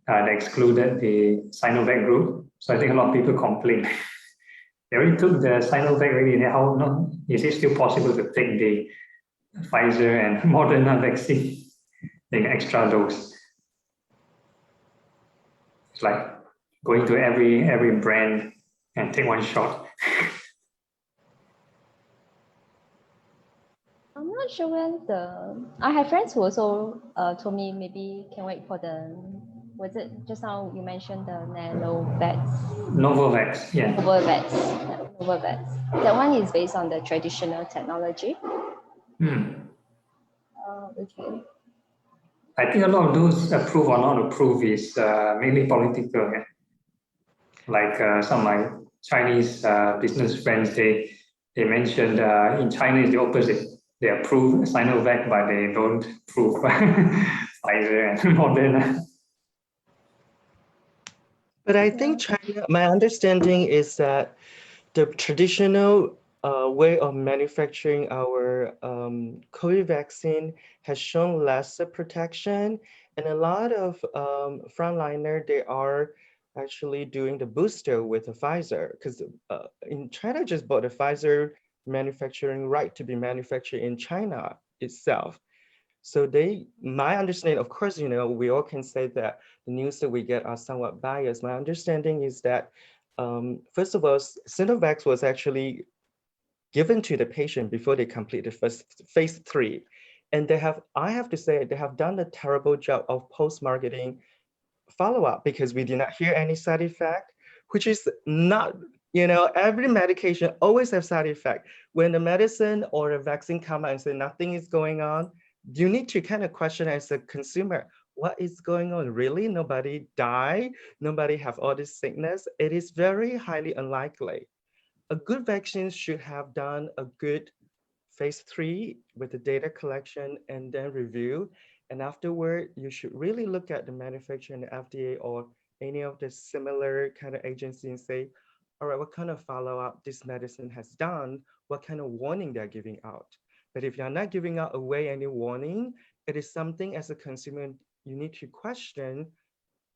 they excluded the Sinovac group. So I think a lot of people complain. They already took the Sinovac already. How not? Is it still possible to take the Pfizer and Moderna vaccine, take an extra dose? It's like going to every brand and take one shot. I'm not sure when I have friends who also told me maybe can wait for was it just now you mentioned the Novavax, yeah. Novavax. That one is based on the traditional technology. Okay. I think a lot of those approve or not approve is mainly political. Yeah? Like some of my Chinese business friends, they mentioned in China is the opposite. They approve Sinovac, but they don't approve Pfizer and Moderna. But I think China, my understanding is that the traditional way of manufacturing our COVID vaccine has shown lesser protection, and a lot of frontliner, they are actually doing the booster with the Pfizer, because in China just bought the Pfizer manufacturing right to be manufactured in China itself. So my understanding, of course, we all can say that the news that we get are somewhat biased. My understanding is that, first of all, Sinovac was actually given to the patient before they complete the first phase 3. And I have to say, they have done a terrible job of post-marketing follow-up because we did not hear any side effect, which is not, every medication always have side effect. When the medicine or a vaccine come out and say nothing is going on, you need to kind of question as a consumer, what is going on? Really? Nobody die? Nobody have all this sickness? It is very highly unlikely. A good vaccine should have done a good phase 3 with the data collection and then review. And afterward, you should really look at the manufacturer and the FDA or any of the similar kind of agency and say, all right, what kind of follow-up this medicine has done? What kind of warning they're giving out? But if you're not giving out away any warning, it is something as a consumer, you need to question,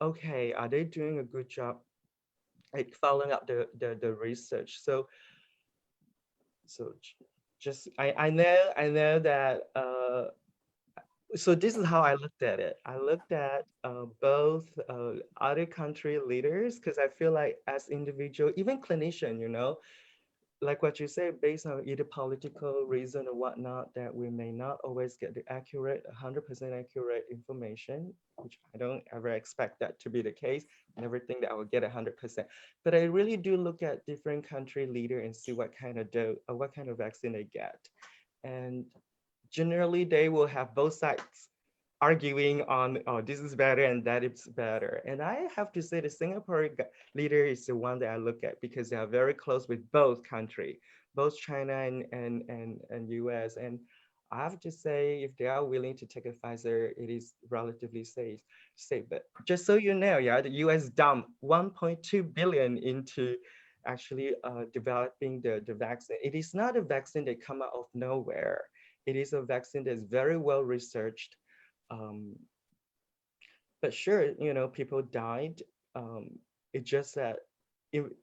okay, are they doing a good job like following up the research? So just, I know that, so this is how I looked at it. I looked at both other country leaders, because I feel like as individual, even clinician, like what you say, based on either political reason or whatnot, that we may not always get the 100% accurate information, which I don't ever expect that to be the case. I never think that I will get 100%. But I really do look at different country leader and see what kind of vaccine they get. And generally they will have both sides arguing on, oh, this is better and that is better. And I have to say the Singapore leader is the one that I look at because they are very close with both countries, both China and US. And I have to say, if they are willing to take a Pfizer, it is relatively safe. But just so you know, yeah, the US dumped 1.2 billion into actually developing the vaccine. It is not a vaccine that come out of nowhere. It is a vaccine that's very well researched. But sure, people died. It's just that,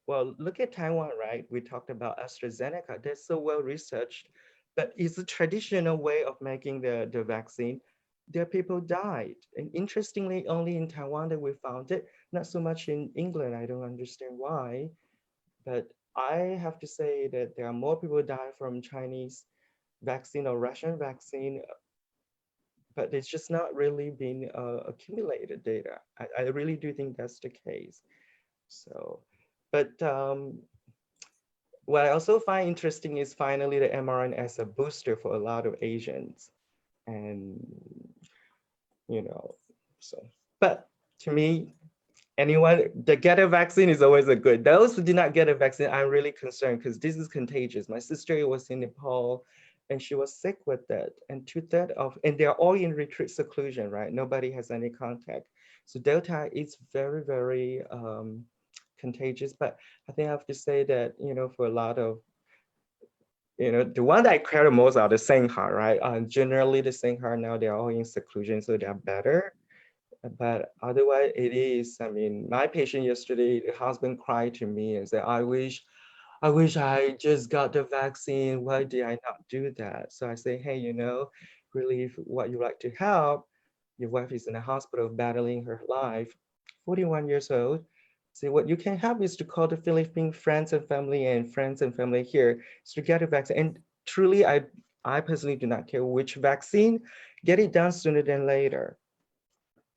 well, look at Taiwan, right? We talked about AstraZeneca. They're so well researched, but it's a traditional way of making the vaccine. Their people died. And interestingly, only in Taiwan that we found it, not so much in England. I don't understand why, but I have to say that there are more people die from Chinese vaccine or Russian vaccine, but it's just not really been accumulated data. I really do think that's the case. So, but what I also find interesting is finally the mRNA as a booster for a lot of Asians. And, so, but to me, anyone that get a vaccine is always a good. Those who did not get a vaccine, I'm really concerned because this is contagious. My sister was in Nepal and she was sick with it. And 2/3 and they're all in retreat seclusion, right? Nobody has any contact. So Delta is very, very contagious. But I think I have to say that, for a lot of, the one that I care the most are the Sangha, right? Generally the Sangha now, they're all in seclusion, so they're better. But otherwise it is, I mean, my patient yesterday, the husband cried to me and said, I wish I just got the vaccine. Why did I not do that? So I say, hey, you know, really, if what you like to help, your wife is in the hospital battling her life, 41 years old. See, what you can help is to call the Philippine friends and family here to get a vaccine. And truly, I personally do not care which vaccine, get it done sooner than later.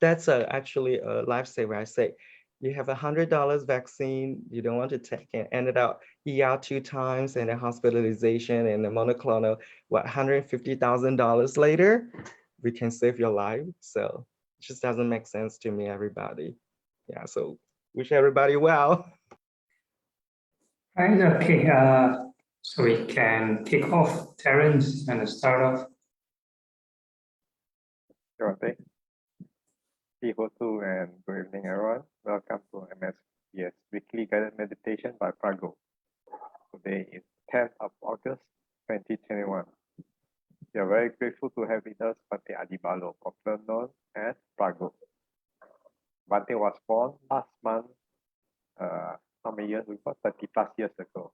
That's actually a lifesaver. I say, you have $100 vaccine, you don't want to take it, ended up ER 2 times and a hospitalization and a monoclonal, what, $150,000 later, we can save your life. So it just doesn't make sense to me, everybody. Yeah, so wish everybody well. Right, okay, so we can kick off. Terence, and start off. Sure thing. Tihotu and good evening, everyone. Welcome to MSBS Weekly Guided Meditation by Phra Goh. Today is 10th of August, 2021. We are very grateful to have with us Bhante Adhibalo, popularly known as Phra Goh. Bhante was born last month, how many years ago? 30 plus years ago.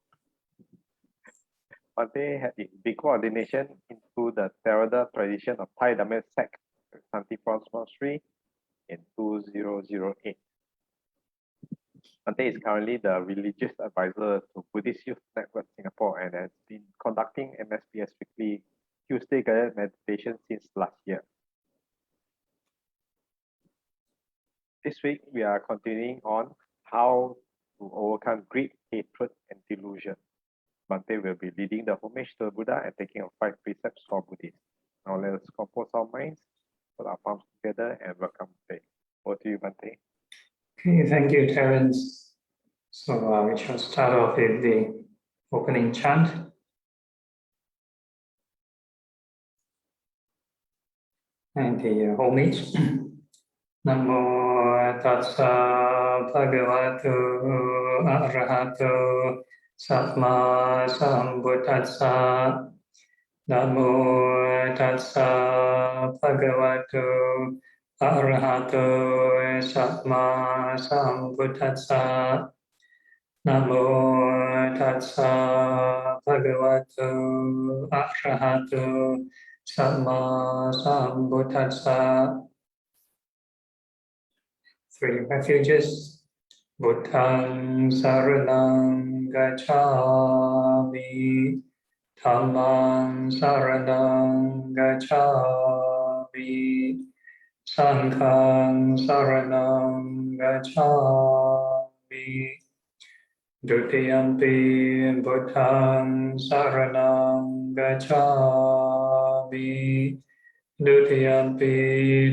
Bhante had his big ordination into the Theravada tradition of Thai Dhamma sect, Satipatthana Monastery, in 2008. Bhante is currently the religious advisor to Buddhist Youth Network Singapore and has been conducting MSBS Weekly Tuesday guided meditation since last year. This week, we are continuing on how to overcome greed, hatred, and delusion. Bhante will be leading the homage to the Buddha and taking of 5 precepts for Buddhists. Now let us compose our minds, put our palms together, and welcome Bhante. Over to you, Bhante. Okay, thank you, Terence. So we shall start off with the opening chant. And the homage. Namo tassa bhagavato arahato samma sambuddhassa. Namo tassa bhagavato arahato samma sambuddhassa. Namo tassa bhagavato arahato samma sambuddhassa. 3 refuges. Buddhang saranang gacchami. Dhammang saranang gacchami. Sanghang saranang gacchami. Dutiyampi buddhang saranang gacchami. Dutiyampi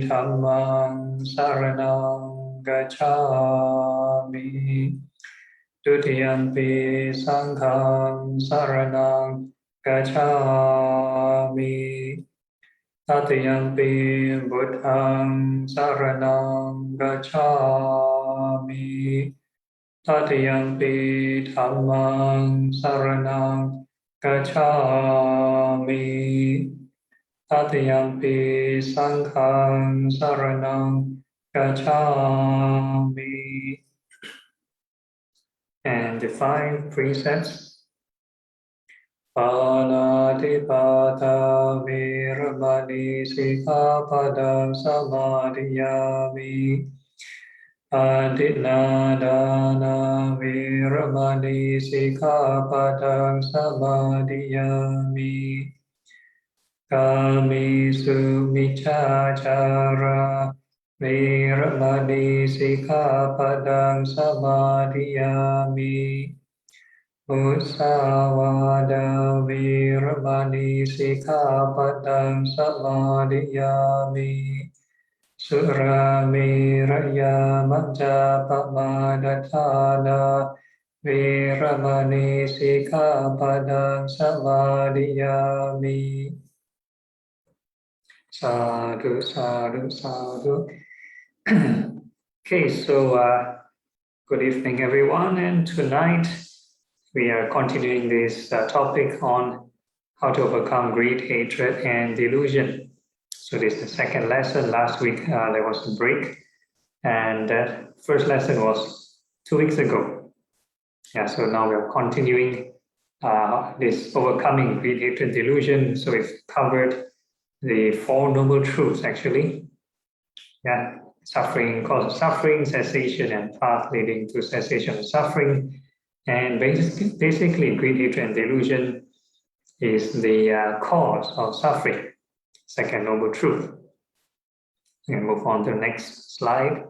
dhammang saranang gacchami. Dutiyampi sanghang saranang gacchami. Tatiyampi buddhang saranang gacchami. Tatiyampi dhammang saranang gacchami. Tatiyampi sanghang saranang gacchami. And the 5 precepts. Panatipata viramani sikkhapadang samadhiyami. Adinadana viramani sikkhapadang samadhiyami. Kamisu miccācara viramani sikkhapadang samadhiyami. Musāvāda viramani sikkhapadang samadhiyami. Suramiraya maccapamadatthāna viramani sikkhapadang samadhiyami. Sadhu, sadhu, sadhu. Okay, so good evening, everyone. And tonight we are continuing this topic on how to overcome greed, hatred, and delusion. So this is the second lesson. Last week there was a break. And that first lesson was 2 weeks ago. Yeah, so now we are continuing this overcoming greed, hatred, delusion. So we've covered the 4 noble truths actually. Yeah, suffering, cause of suffering, cessation, and path leading to cessation of suffering. And basically greed, hatred, and delusion is the cause of suffering. Second noble truth. We move on to the next slide.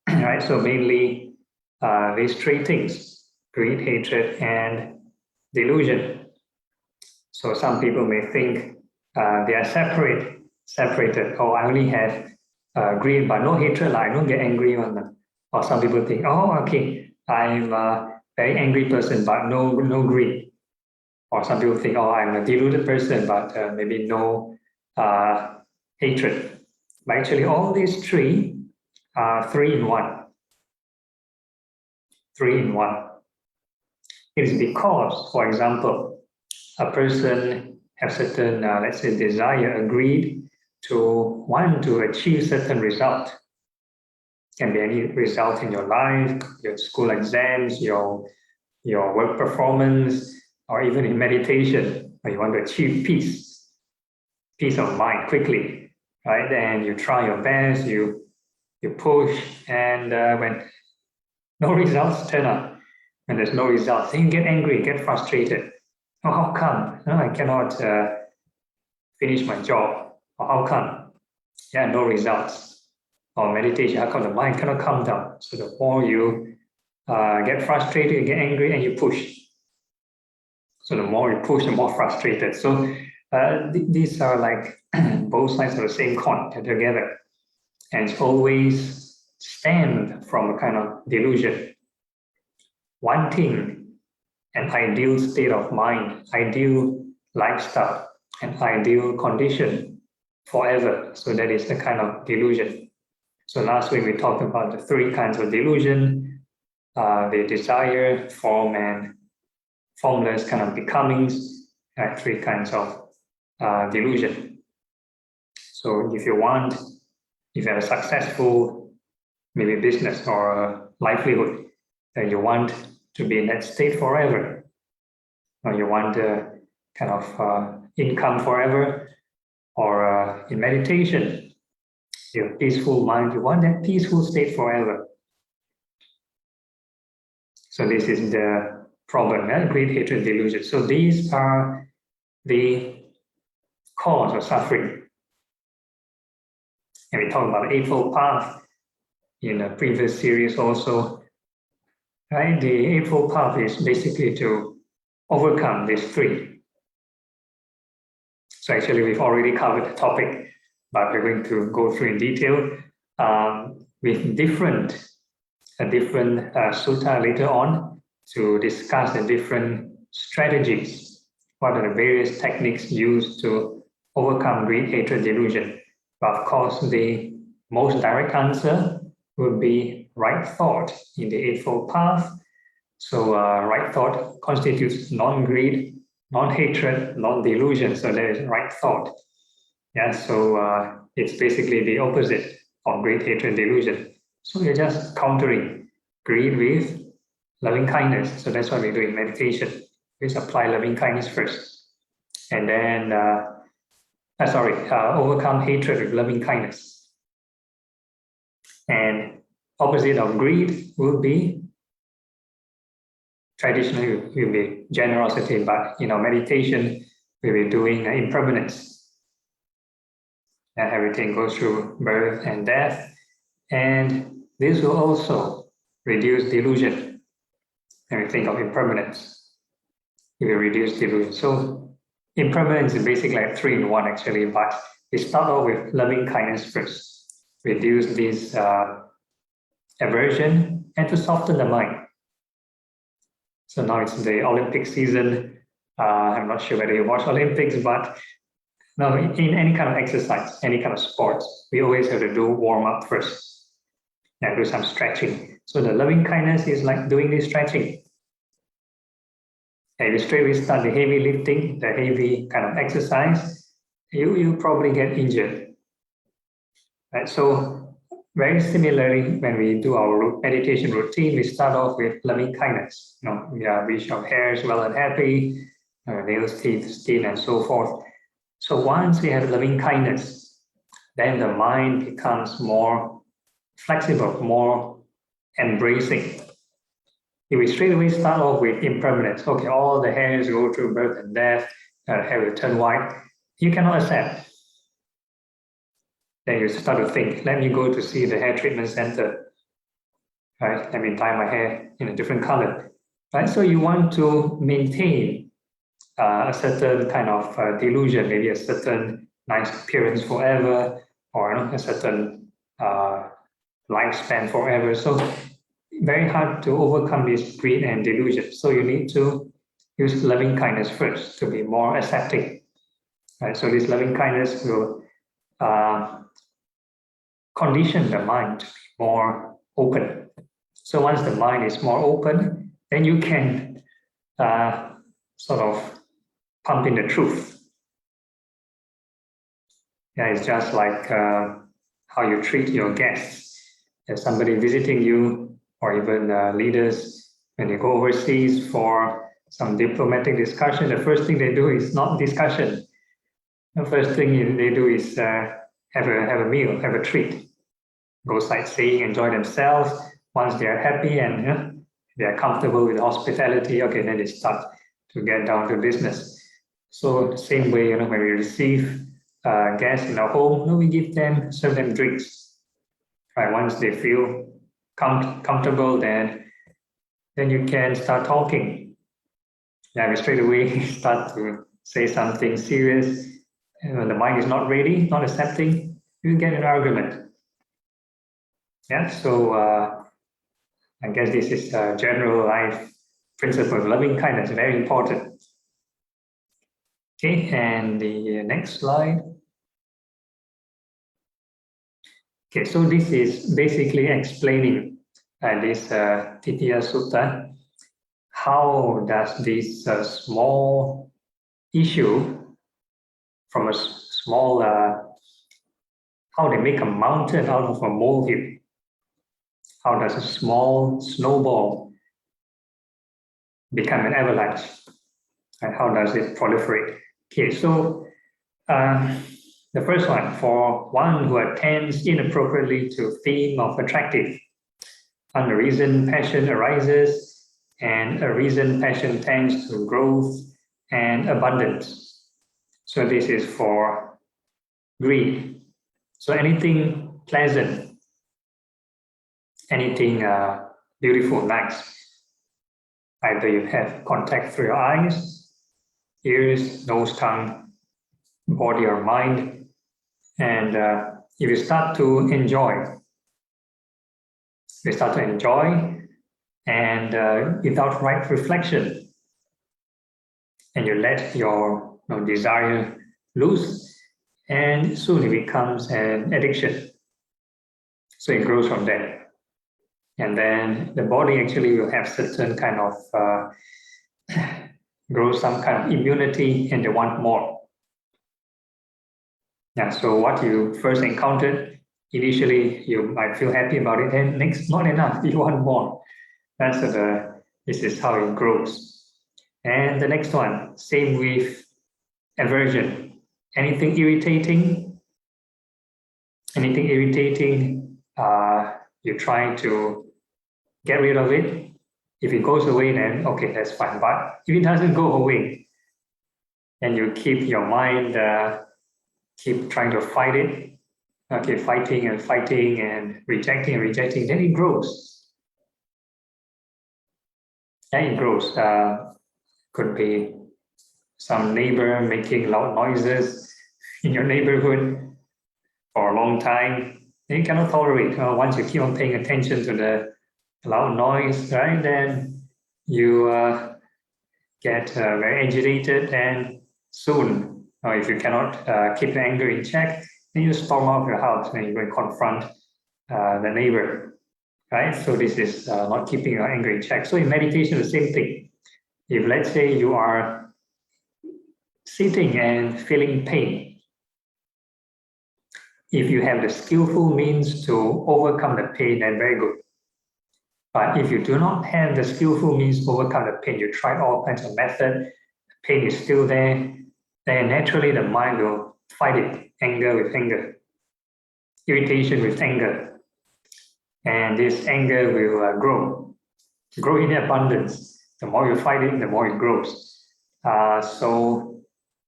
Right, so mainly these 3 things: greed, hatred, and delusion. So some people may think they are separated. Oh, I only have greed but no hatred, like I don't get angry on them. Or some people think, oh, okay, I'm a very angry person but no greed. Or some people think, oh, I'm a deluded person but maybe no hatred. But actually all these 3 are 3 in 1. 3 in 1. It is because, for example, a person has certain, let's say, desire, a greed to want to achieve certain result. Can be any result in your life, your school exams, your work performance, or even in meditation, where you want to achieve peace of mind quickly, right? And you try your best, you push, and when no results turn up, when there's no results, then you get angry, get frustrated. Oh, how come? No, I cannot finish my job. Or how come? Yeah, no results. Or meditation, how come the mind cannot calm down? So the more you get frustrated, you get angry, and you push. So the more you push, the more frustrated. So these are like both sides of the same coin together. And it's always stemmed from a kind of delusion. Wanting an ideal state of mind, ideal lifestyle, an ideal condition forever. So that is the kind of delusion. So last week we talked about the 3 kinds of delusion, the desire, form, and formless kind of becomings, 3 kinds of delusion. So if you have a successful maybe business or a livelihood, then you want to be in that state forever, or you want a kind of income forever, or in meditation, your peaceful mind, you want that peaceful state forever. So this is the problem, greed, hatred, delusion. So these are the cause of suffering. And we talked about the Eightfold Path in a previous series also. Right? The Eightfold Path is basically to overcome these 3. So actually we've already covered the topic, but we're going to go through in detail with different sutta later on to discuss the different strategies. What are the various techniques used to overcome greed, hatred, delusion? But of course, the most direct answer would be right thought in the Eightfold Path. So right thought constitutes non-greed, non-hatred, non-delusion. So there is right thought. Yeah, so it's basically the opposite of greed, hatred, delusion. So we're just countering greed with loving kindness. So that's what we do in meditation. We apply loving kindness first, and then overcome hatred with loving kindness. And opposite of greed will be, traditionally will be generosity, but meditation we'll be doing impermanence. And everything goes through birth and death, and this will also reduce delusion. And we think of impermanence, it will reduce delusion. So impermanence is basically like 3 in 1 actually, but we start off with loving kindness first, reduce this aversion, and to soften the mind. So now it's the Olympic season. I'm not sure whether you watch Olympics, but now in any kind of exercise, any kind of sports, we always have to do warm up first and do some stretching. So the loving kindness is like doing this stretching. And if you straight away start the heavy lifting, the heavy kind of exercise, you probably get injured. Right? So very similarly, when we do our meditation routine, we start off with loving kindness. We show hairs well and happy, nails, teeth, skin, and so forth. So once we have loving kindness, then the mind becomes more flexible, more embracing. If we straight away start off with impermanence, okay, all the hairs go through birth and death, hair will turn white, you cannot accept. Then you start to think, let me go to see the hair treatment center, right? Let me dye my hair in a different color, right? So you want to maintain a certain kind of delusion, maybe a certain nice appearance forever, or a certain lifespan forever. So very hard to overcome this greed and delusion. So you need to use loving kindness first to be more accepting, right? So this loving kindness will condition the mind to be more open. So once the mind is more open, then you can sort of pump in the truth. Yeah, it's just like how you treat your guests. If somebody visiting you, or even leaders, when you go overseas for some diplomatic discussion, the first thing they do is not discussion. The first thing they do is have a meal, have a treat. Go sightseeing, enjoy themselves. Once they are happy and they are comfortable with hospitality, okay, then they start to get down to business. So the same way, when we receive guests in our home, we serve them drinks. Right? Once they feel comfortable, then you can start talking. Yeah, we straight away start to say something serious. And when the mind is not ready, not accepting, you get an argument. Yeah, so I guess this is a general life principle. Loving kindness is very important. Okay, and the next slide. Okay, so this is basically explaining this Titiya Sutta. How does this small issue from a small, how they make a mountain out of a molehill? How does a small snowball become an avalanche? And how does it proliferate? Okay, so the first one, for one who attends inappropriately to theme of attractive, unreasoned passion arises, and a reasoned passion tends to growth and abundance. So this is for greed. So anything pleasant, anything beautiful, nice. Either you have contact through your eyes, ears, nose, tongue, body or mind. And if you start to enjoy, and without right reflection, and you let your desire loose, and soon it becomes an addiction. So it grows from there. And then the body actually will have certain kind of grow some kind of immunity, and they want more. Yeah, so what you first encountered, initially you might feel happy about it, and next, not enough, you want more. This is how it grows. And the next one, same with aversion. Anything irritating, you try to get rid of it. If it goes away, then okay, that's fine. But if it doesn't go away, and you keep your mind, keep trying to fight it, okay, fighting and rejecting, then it grows. And it grows. Could be some neighbor making loud noises in your neighborhood for a long time. You cannot tolerate. Once you keep on paying attention to the loud noise, right? Then you get very agitated, and soon, if you cannot keep the anger in check, then you storm out of your house and you go and confront the neighbor, right? So this is not keeping your anger in check. So in meditation, the same thing. If let's say you are sitting and feeling pain, if you have the skillful means to overcome the pain, then very good. But if you do not have the skillful means to overcome the pain, you try all kinds of methods, pain is still there, then naturally the mind will fight it, anger with anger, irritation with anger. And this anger will grow in abundance. The more you fight it, the more it grows. So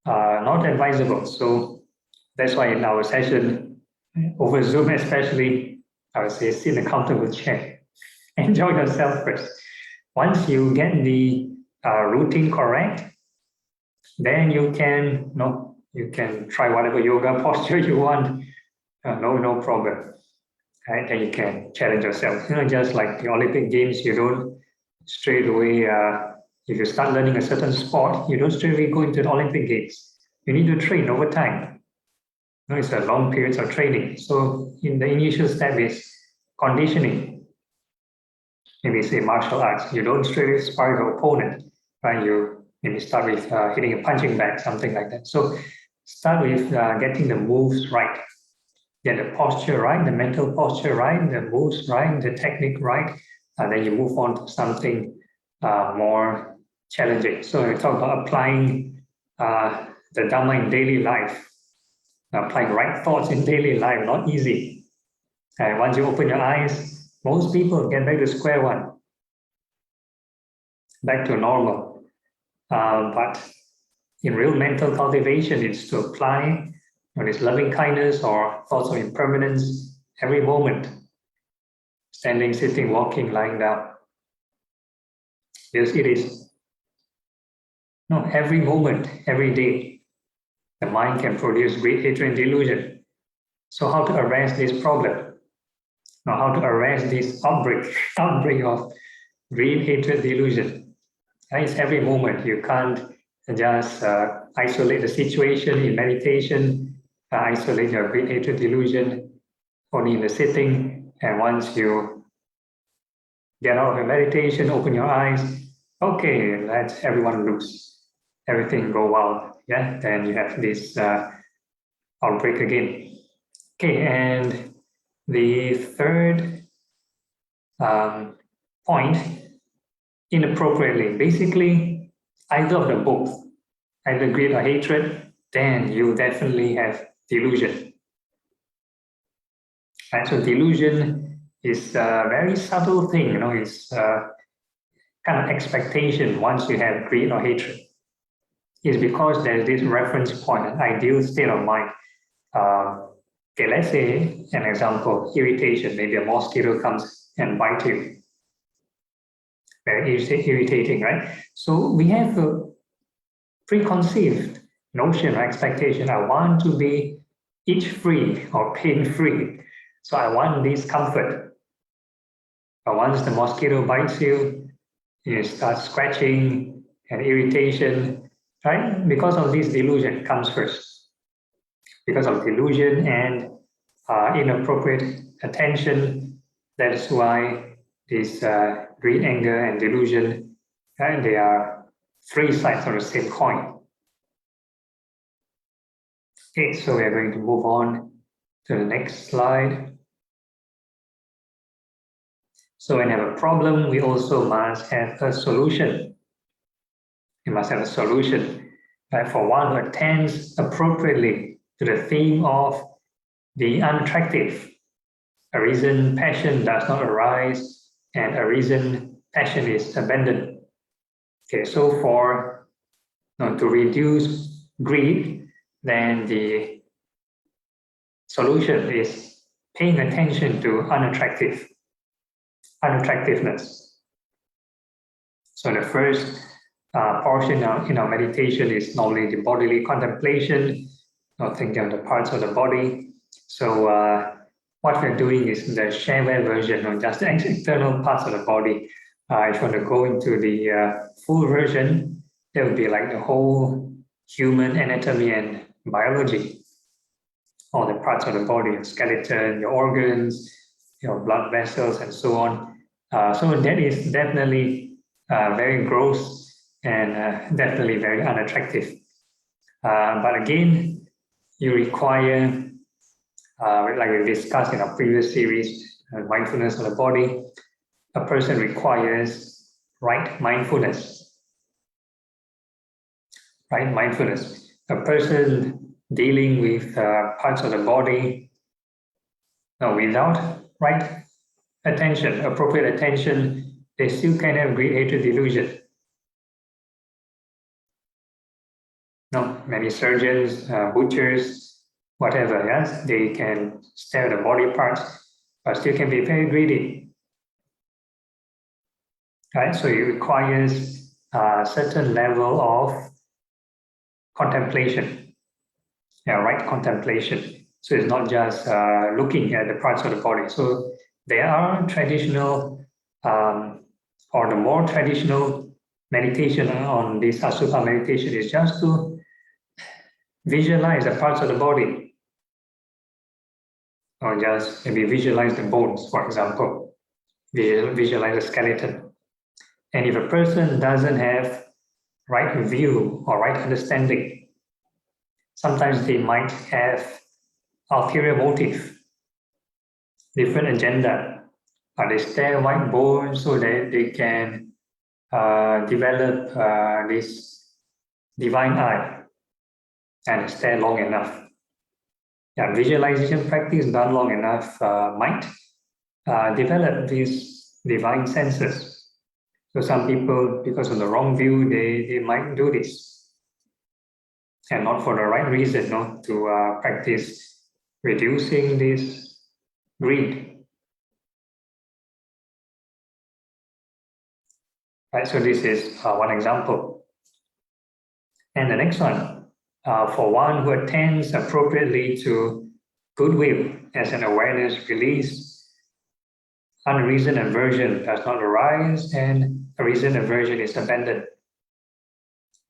not advisable. So that's why in our session, over Zoom especially, I would say sit in a comfortable chair. Enjoy yourself first. Once you get the routine correct, then you can try whatever yoga posture you want. No problem. Right? Then you can challenge yourself. Just like the Olympic Games, you don't straight away. If you start learning a certain sport, you don't straight away go into the Olympic Games. You need to train over time. It's a long periods of training. So in the initial step is conditioning. Maybe say martial arts. You don't straight away spar your opponent, right? You maybe start with hitting a punching bag, something like that. So start with getting the moves right. Get the posture right, the mental posture right, the moves right, the technique right. Then you move on to something more challenging. So we talk about applying the Dhamma in daily life. Applying right thoughts in daily life, not easy. Once you open your eyes, most people get back to square one, back to normal. But in real mental cultivation, it's to apply this loving kindness or thoughts of impermanence every moment. Standing, sitting, walking, lying down. Yes, it is. No, every moment, every day, the mind can produce great hatred and delusion. So how to arrest this problem? Now, how to arrest this outbreak of greed, hatred, delusion? It's every moment. You can't just isolate the situation in meditation, isolate your greed, hatred, delusion only in the sitting. And once you get out of your meditation, open your eyes, okay, let everyone loose, everything go wild. Yeah, then you have this outbreak again. Okay, and the third point, inappropriately. Basically, either of the both, either greed or hatred, then you definitely have delusion. Right, so delusion is a very subtle thing, it's kind of expectation once you have greed or hatred. It's because there's this reference point, an ideal state of mind. Okay, let's say an example, irritation. Maybe a mosquito comes and bites you. Very irritating, right? So we have a preconceived notion or expectation. I want to be itch-free or pain-free. So I want this comfort. But once the mosquito bites you, you start scratching and irritation, right? Because of this delusion comes first. Because of delusion and inappropriate attention, that's why this greed, anger, and delusion, and they are three sides of the same coin. Okay, so we are going to move on to the next slide. So when we have a problem, we also must have a solution. We must have a solution. For one who attends appropriately to the theme of the unattractive, a reason passion does not arise, and a reason passion is abandoned. Okay, so for to reduce greed, then the solution is paying attention to unattractiveness. So the first portion in our meditation is normally the bodily contemplation, thinking of the parts of the body. So what we're doing is the shareware version, or just the external parts of the body. If you want to go into the full version, there will be like the whole human anatomy and biology, all the parts of the body, your skeleton, your organs, your blood vessels, and so on. So that is definitely very gross and definitely very unattractive. But again, you require like we discussed in our previous series, mindfulness of the body, a person requires right mindfulness. Right mindfulness. A person dealing with parts of the body without right attention, appropriate attention, they still can have greed, hatred, delusion. No, many surgeons, butchers, whatever, yes, they can stare at the body parts, but still can be very greedy. Right, so it requires a certain level of contemplation, right contemplation. So it's not just looking at the parts of the body. So there are traditional, or the more traditional meditation on this Asubha meditation is just to visualize the parts of the body, or just maybe visualize the bones, for example, visualize the skeleton. And if a person doesn't have right view or right understanding, sometimes they might have ulterior motive, different agenda. They stare white bones so that they can develop this divine eye and stare long enough. Yeah, visualization practice done long enough might develop these divine senses. So some people, because of the wrong view, they might do this, and not for the right reason, no, to practice reducing this greed. Right, so this is one example. And the next one, for one who attends appropriately to goodwill as an awareness release, unreasoned aversion does not arise and a reasoned aversion is abandoned.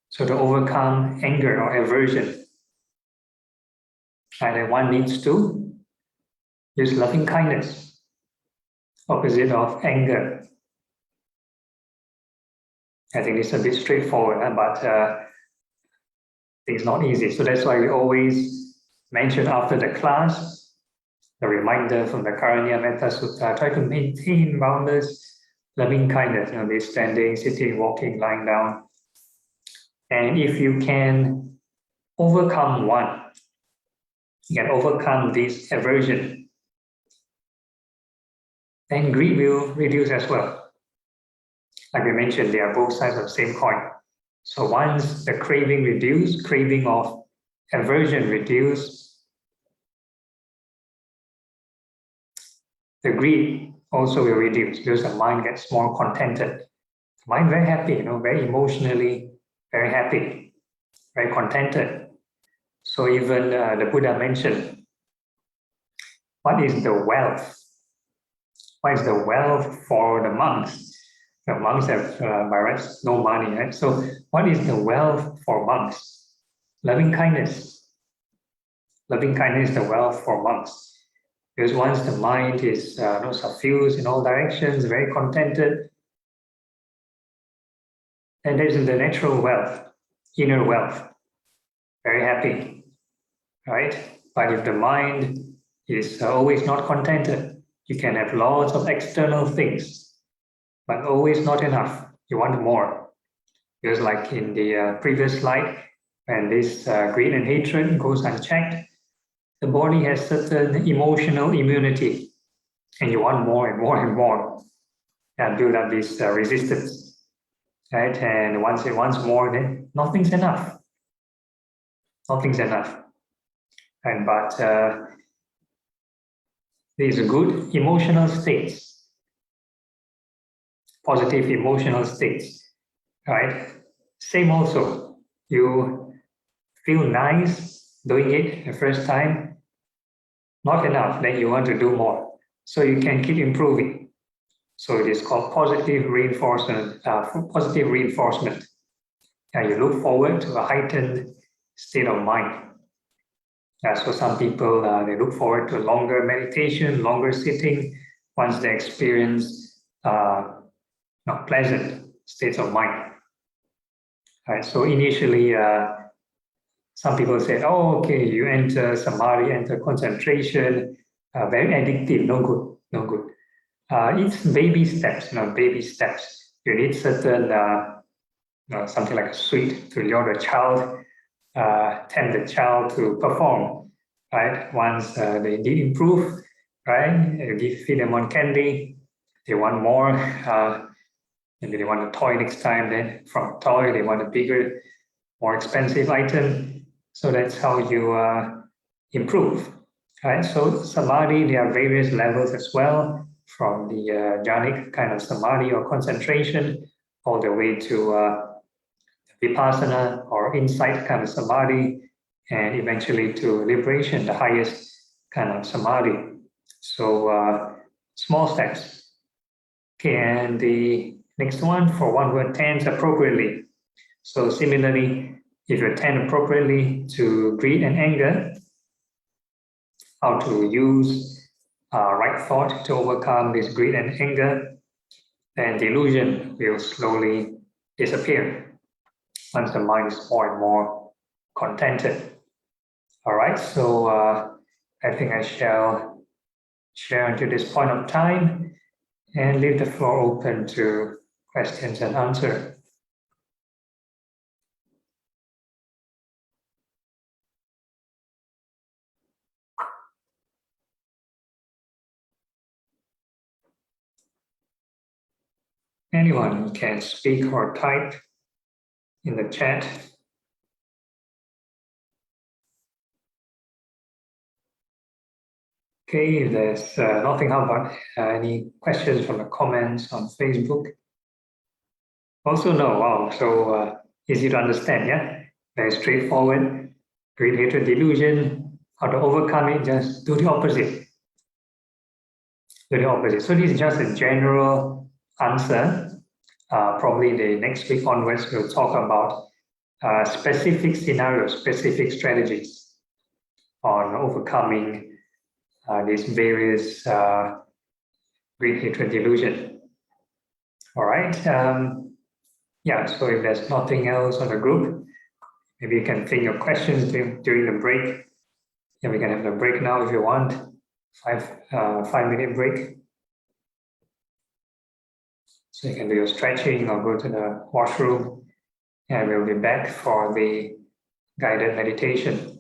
So to overcome anger or aversion, and one needs to use loving kindness, opposite of anger. I think it's a bit straightforward, but it's not easy. So that's why we always mention after the class, the reminder from the Karanya Metta Sutta, try to maintain boundless loving kindness, be standing, sitting, walking, lying down. And if you can overcome one, you can overcome this aversion, then greed will reduce as well. Like we mentioned, they are both sides of the same coin. So once the craving reduces, craving of aversion reduces, the greed also will reduce because the mind gets more contented. The mind very happy, very emotionally, very happy, very contented. So even the Buddha mentioned, what is the wealth? What is the wealth for the monks? The monks have by rights no money, right? So what is the wealth for monks? Loving kindness. Loving kindness is the wealth for monks. Because once the mind is suffused in all directions, very contented, and there's the natural wealth, inner wealth, very happy, right? But if the mind is always not contented, you can have lots of external things, but always not enough. You want more. Because like in the previous slide, when this greed and hatred goes unchecked, the body has certain emotional immunity, and you want more and more and more, and build up this resistance, right? And once it wants more, then nothing's enough. Nothing's enough. And but these good emotional states, positive emotional states, right? Same also, you feel nice doing it the first time, not enough, then you want to do more. So you can keep improving. So it is called positive reinforcement. And you look forward to a heightened state of mind. So some people, they look forward to longer meditation, longer sitting, once they experience pleasant states of mind. Right, so initially, some people say, oh, okay, you enter samadhi, enter concentration, very addictive, no good, no good. It's baby steps, baby steps. You need certain, something like a sweet to lure the child, tend the child to perform, right? Once they need improve, right? You feed them on candy, they want more, maybe they want a toy next time, then from toy, they want a bigger, more expensive item. So that's how you improve, right? So samadhi, there are various levels as well, from the jhanic kind of samadhi or concentration, all the way to vipassana or insight kind of samadhi, and eventually to liberation, the highest kind of samadhi. So small steps. Okay, and the next one, for one who attends appropriately. So similarly, if you attend appropriately to greed and anger, how to use right thought to overcome this greed and anger, then delusion will slowly disappear once the mind is more and more contented. All right, so I think I shall share until this point of time and leave the floor open to questions and answers. Anyone can speak or type in the chat. Okay, if there's nothing, how about any questions from the comments on Facebook? Also, no, wow, so easy to understand, yeah? Very straightforward. Greed, hatred, delusion, how to overcome it, just do the opposite. Do the opposite. So this is just a general answer. Probably the next week onwards, we'll talk about specific scenarios, specific strategies on overcoming these various greed, hatred, delusion. All right. Yeah, so if there's nothing else on the group, maybe you can think your questions during the break. Yeah, we can have the break now if you want. 5-minute break. So you can do your stretching or go to the washroom, and we'll be back for the guided meditation.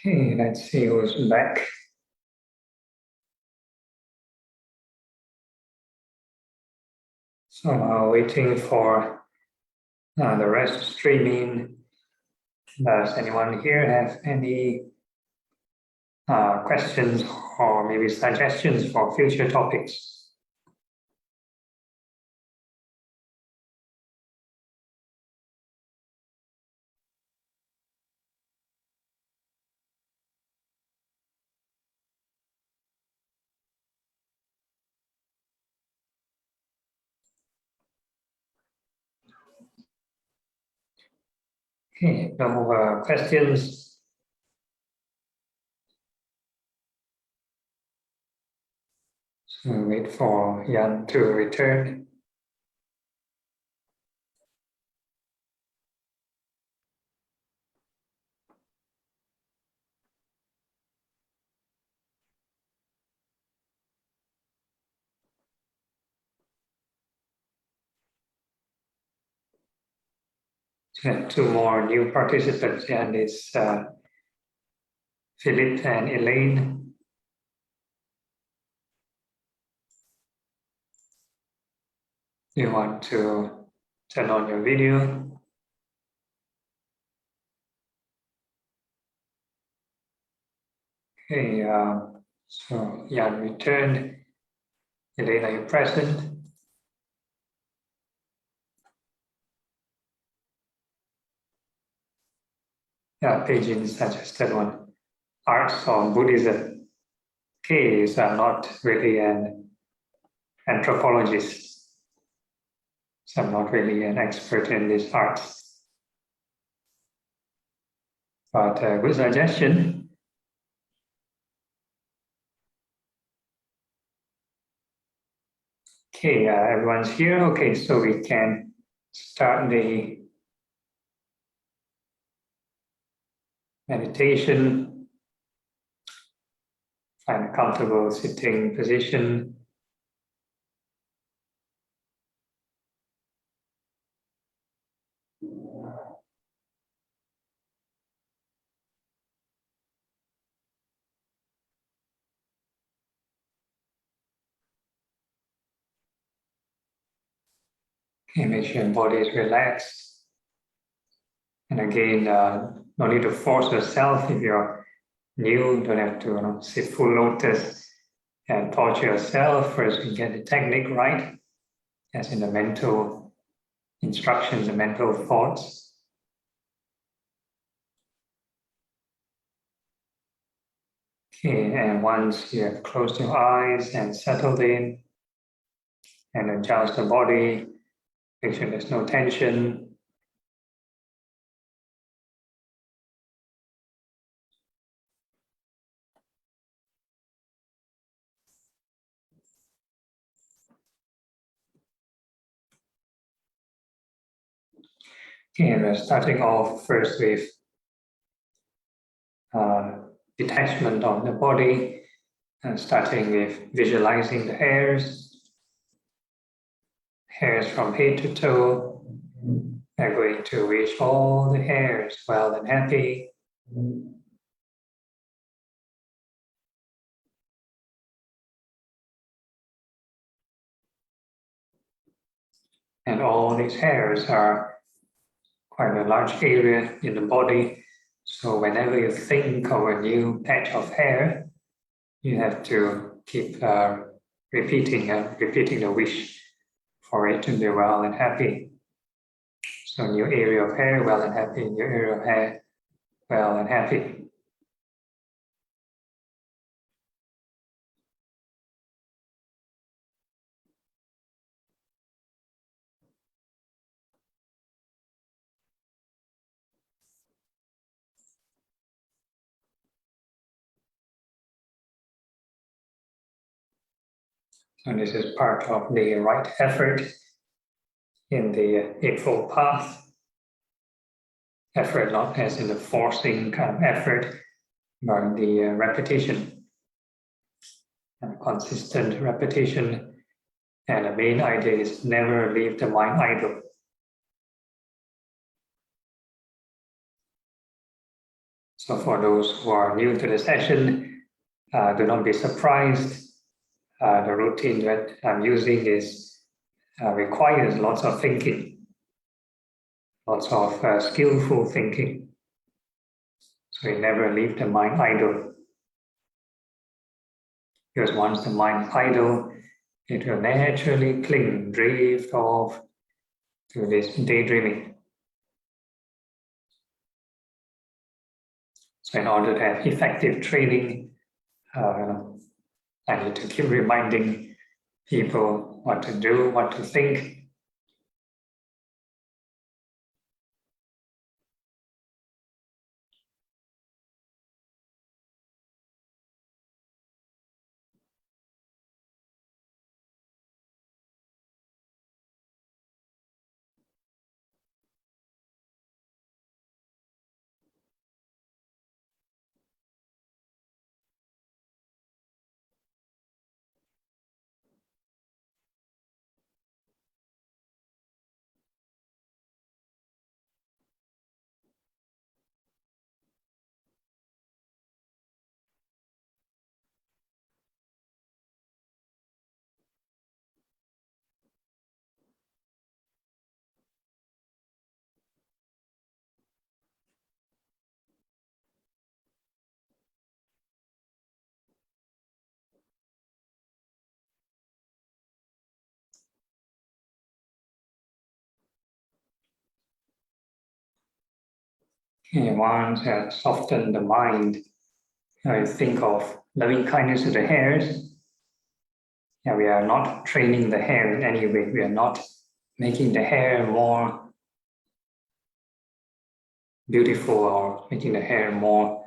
Okay, let's see who's back. So waiting for the rest to stream in. Does anyone here have any questions or maybe suggestions for future topics? Okay, no questions. So wait for Jan to return. And two more new participants, and it's Philip and Elaine. You want to turn on your video? Okay, so Jan returned. Elaine, are you present? Yeah, Beijing suggested one. Arts or Buddhism. Okay, so I'm not really an anthropologist. So I'm not really an expert in these arts. But good suggestion. Okay, everyone's here. Okay, so we can start the meditation. Find a comfortable sitting position. Okay, make sure your body is relaxed. And again, no need to force yourself. If you're new, don't have to sit full lotus and torture yourself. First, you get the technique right, as in the mental instructions, the mental thoughts. Okay, and once you have closed your eyes and settled in, and adjust the body, make sure there's no tension. Okay, and we're starting off first with detachment of the body, starting with visualizing the hairs from head to toe. We're going to wish all the hairs well and happy. And all these hairs are quite a large area in the body. So whenever you think of a new patch of hair, you have to keep repeating the wish for it to be well and happy. So new area of hair, well and happy. New area of hair, well and happy. So this is part of the right effort in the Eightfold Path. Effort not as in the forcing kind of effort, but the repetition and consistent repetition. And the main idea is never leave the mind idle. So for those who are new to the session, do not be surprised. The routine that I'm using is requires lots of thinking, lots of skillful thinking. So you never leave the mind idle. Because once the mind idle, it will naturally drift off to this daydreaming. So in order to have effective training, I need to keep reminding people what to do, what to think. Once soften the mind, I think of loving kindness to the hairs. We are not training the hair in any way. We are not making the hair more beautiful or making the hair more,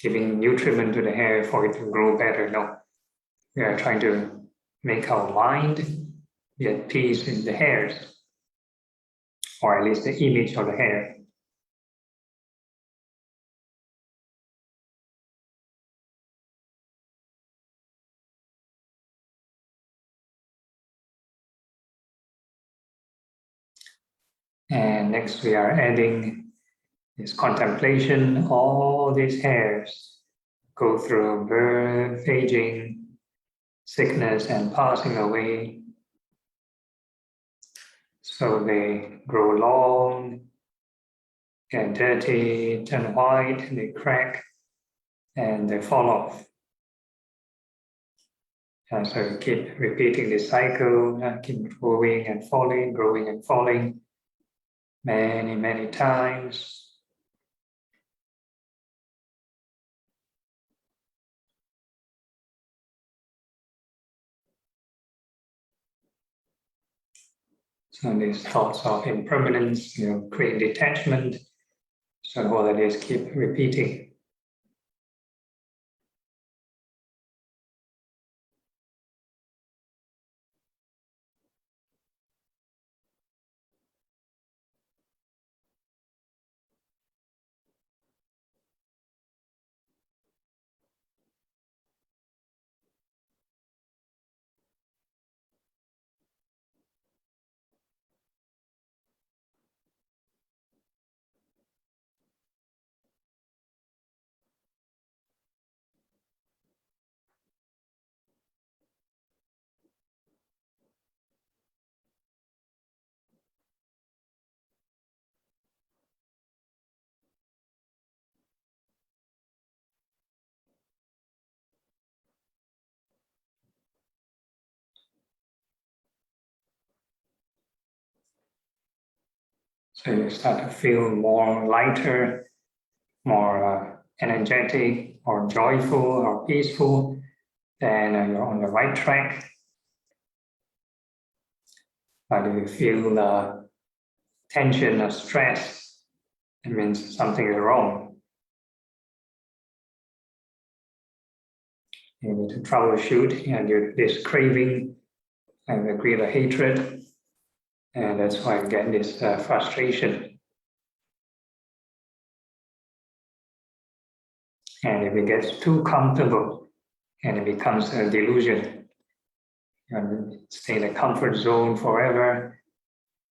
giving nutriment to the hair for it to grow better. No, we are trying to make our mind be at peace in the hairs, or at least the image of the hair. And next we are adding this contemplation. All these hairs go through birth, aging, sickness, and passing away. So they grow long, get dirty, turn white, they crack, and they fall off. And so you keep repeating this cycle, keep growing and falling many, many times. So these thoughts of impermanence, create detachment. So all that is keep repeating. So you start to feel more lighter, more energetic, or joyful, or peaceful, then you're on the right track. But if you feel tension or stress, it means something is wrong. You need to troubleshoot and this craving and the greater hatred, and that's why you get this frustration. And if it gets too comfortable, and it becomes a delusion, you stay in the comfort zone forever,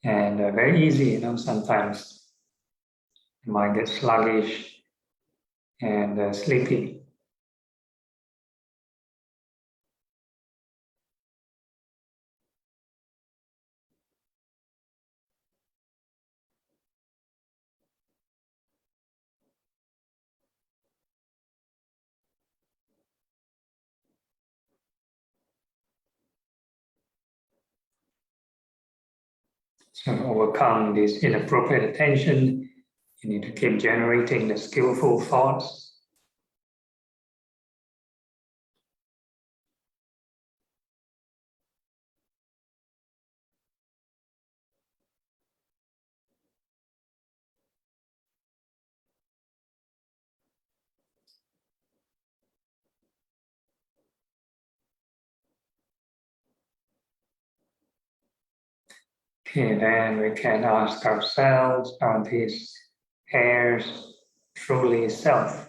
and very easy, sometimes The mind gets sluggish and sleepy. So to overcome this inappropriate attention, you need to keep generating the skillful thoughts. Okay, then we can ask ourselves, are these hairs truly self?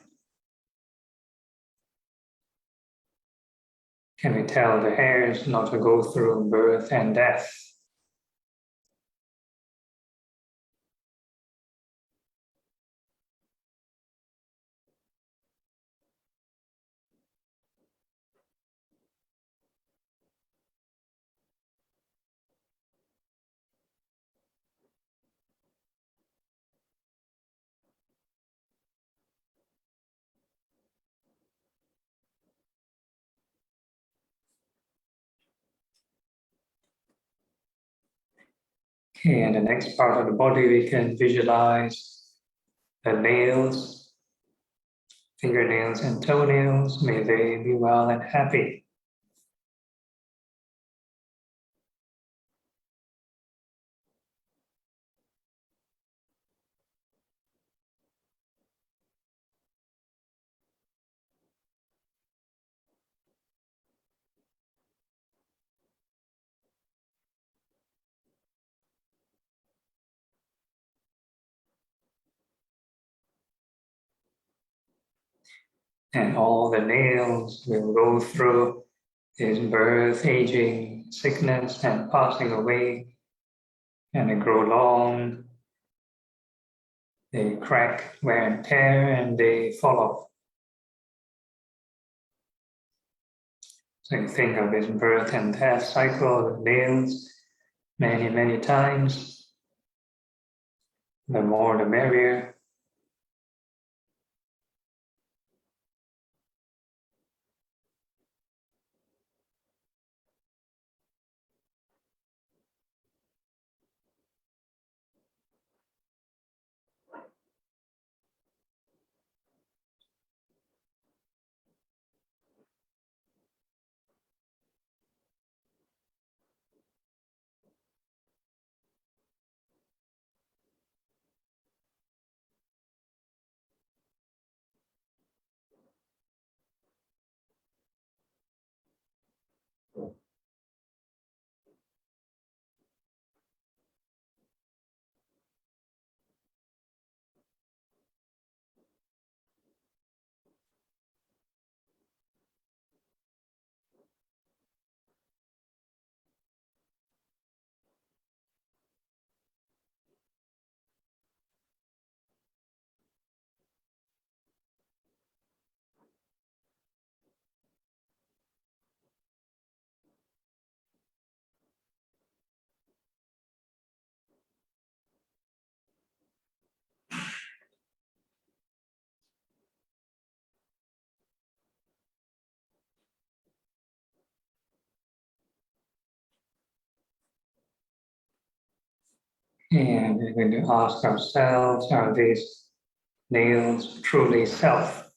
Can we tell the hairs not to go through birth and death? Okay, and the next part of the body, we can visualize the nails, fingernails and toenails. May they be well and happy. And all the nails will go through this birth, aging, sickness, and passing away. And they grow long, they crack, wear and tear, and they fall off. So you think of this birth and death cycle of nails many, many times. The more the merrier. And we're going to ask ourselves, are these nails truly self?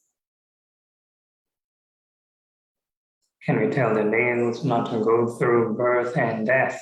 Can we tell the nails not to go through birth and death?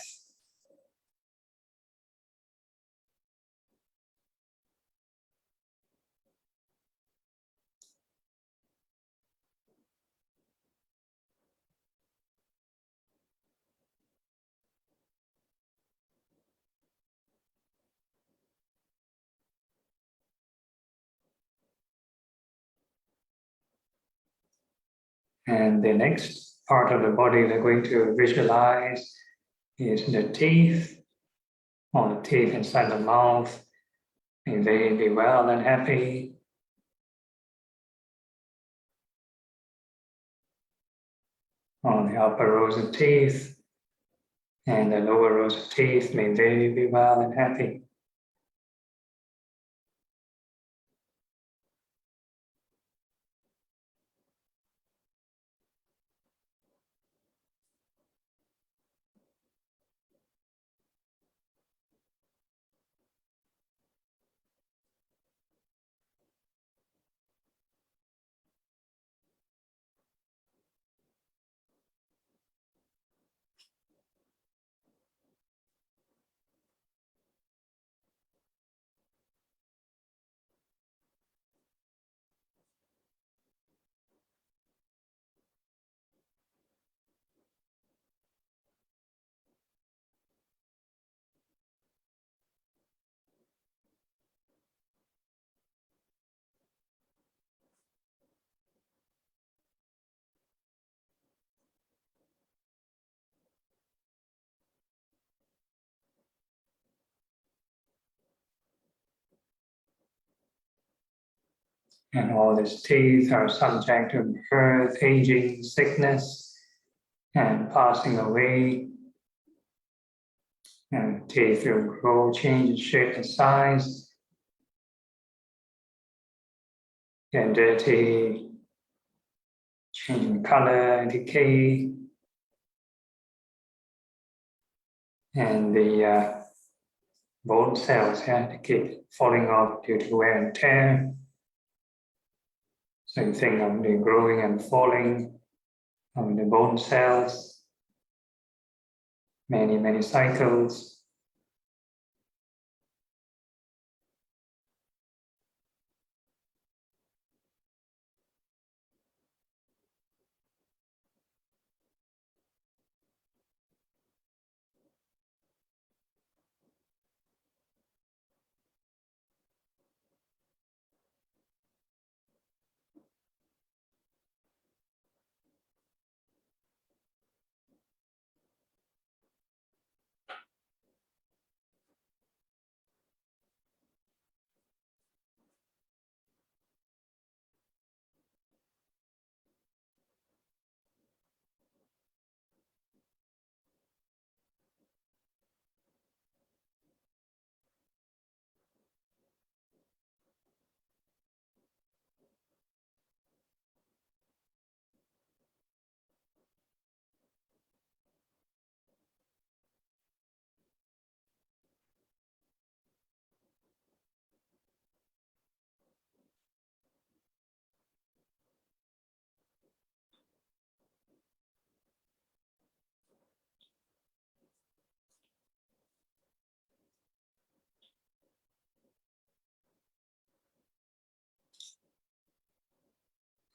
And the next part of the body we're going to visualize is the teeth, or the teeth inside the mouth. May they be well and happy. On the upper rows of teeth and the lower rows of teeth, may they be well and happy. And all these teeth are subject to birth, aging, sickness, and passing away. And teeth will grow, change in shape and size, get dirty, change in color, decay. And the bone cells, they keep falling off due to wear and tear. Same thing of the growing and falling of the bone cells, many cycles.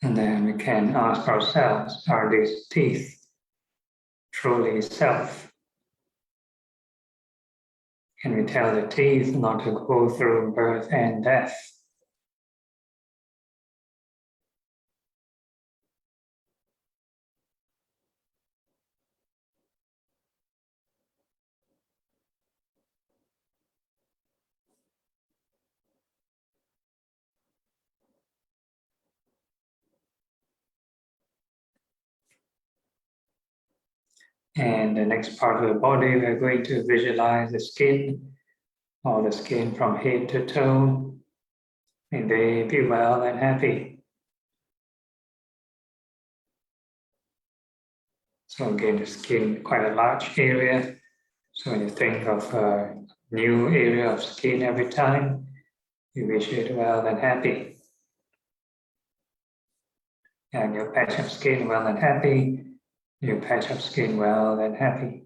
And then we can ask ourselves, are these teeth truly self? Can we tell the teeth not to go through birth and death? And the next part of the body, we're going to visualize the skin, or the skin from head to toe. May they be well and happy. So again, the skin, quite a large area. So when you think of a new area of skin every time, you wish it well and happy. And your patch of skin well and happy, your patch of skin well and happy.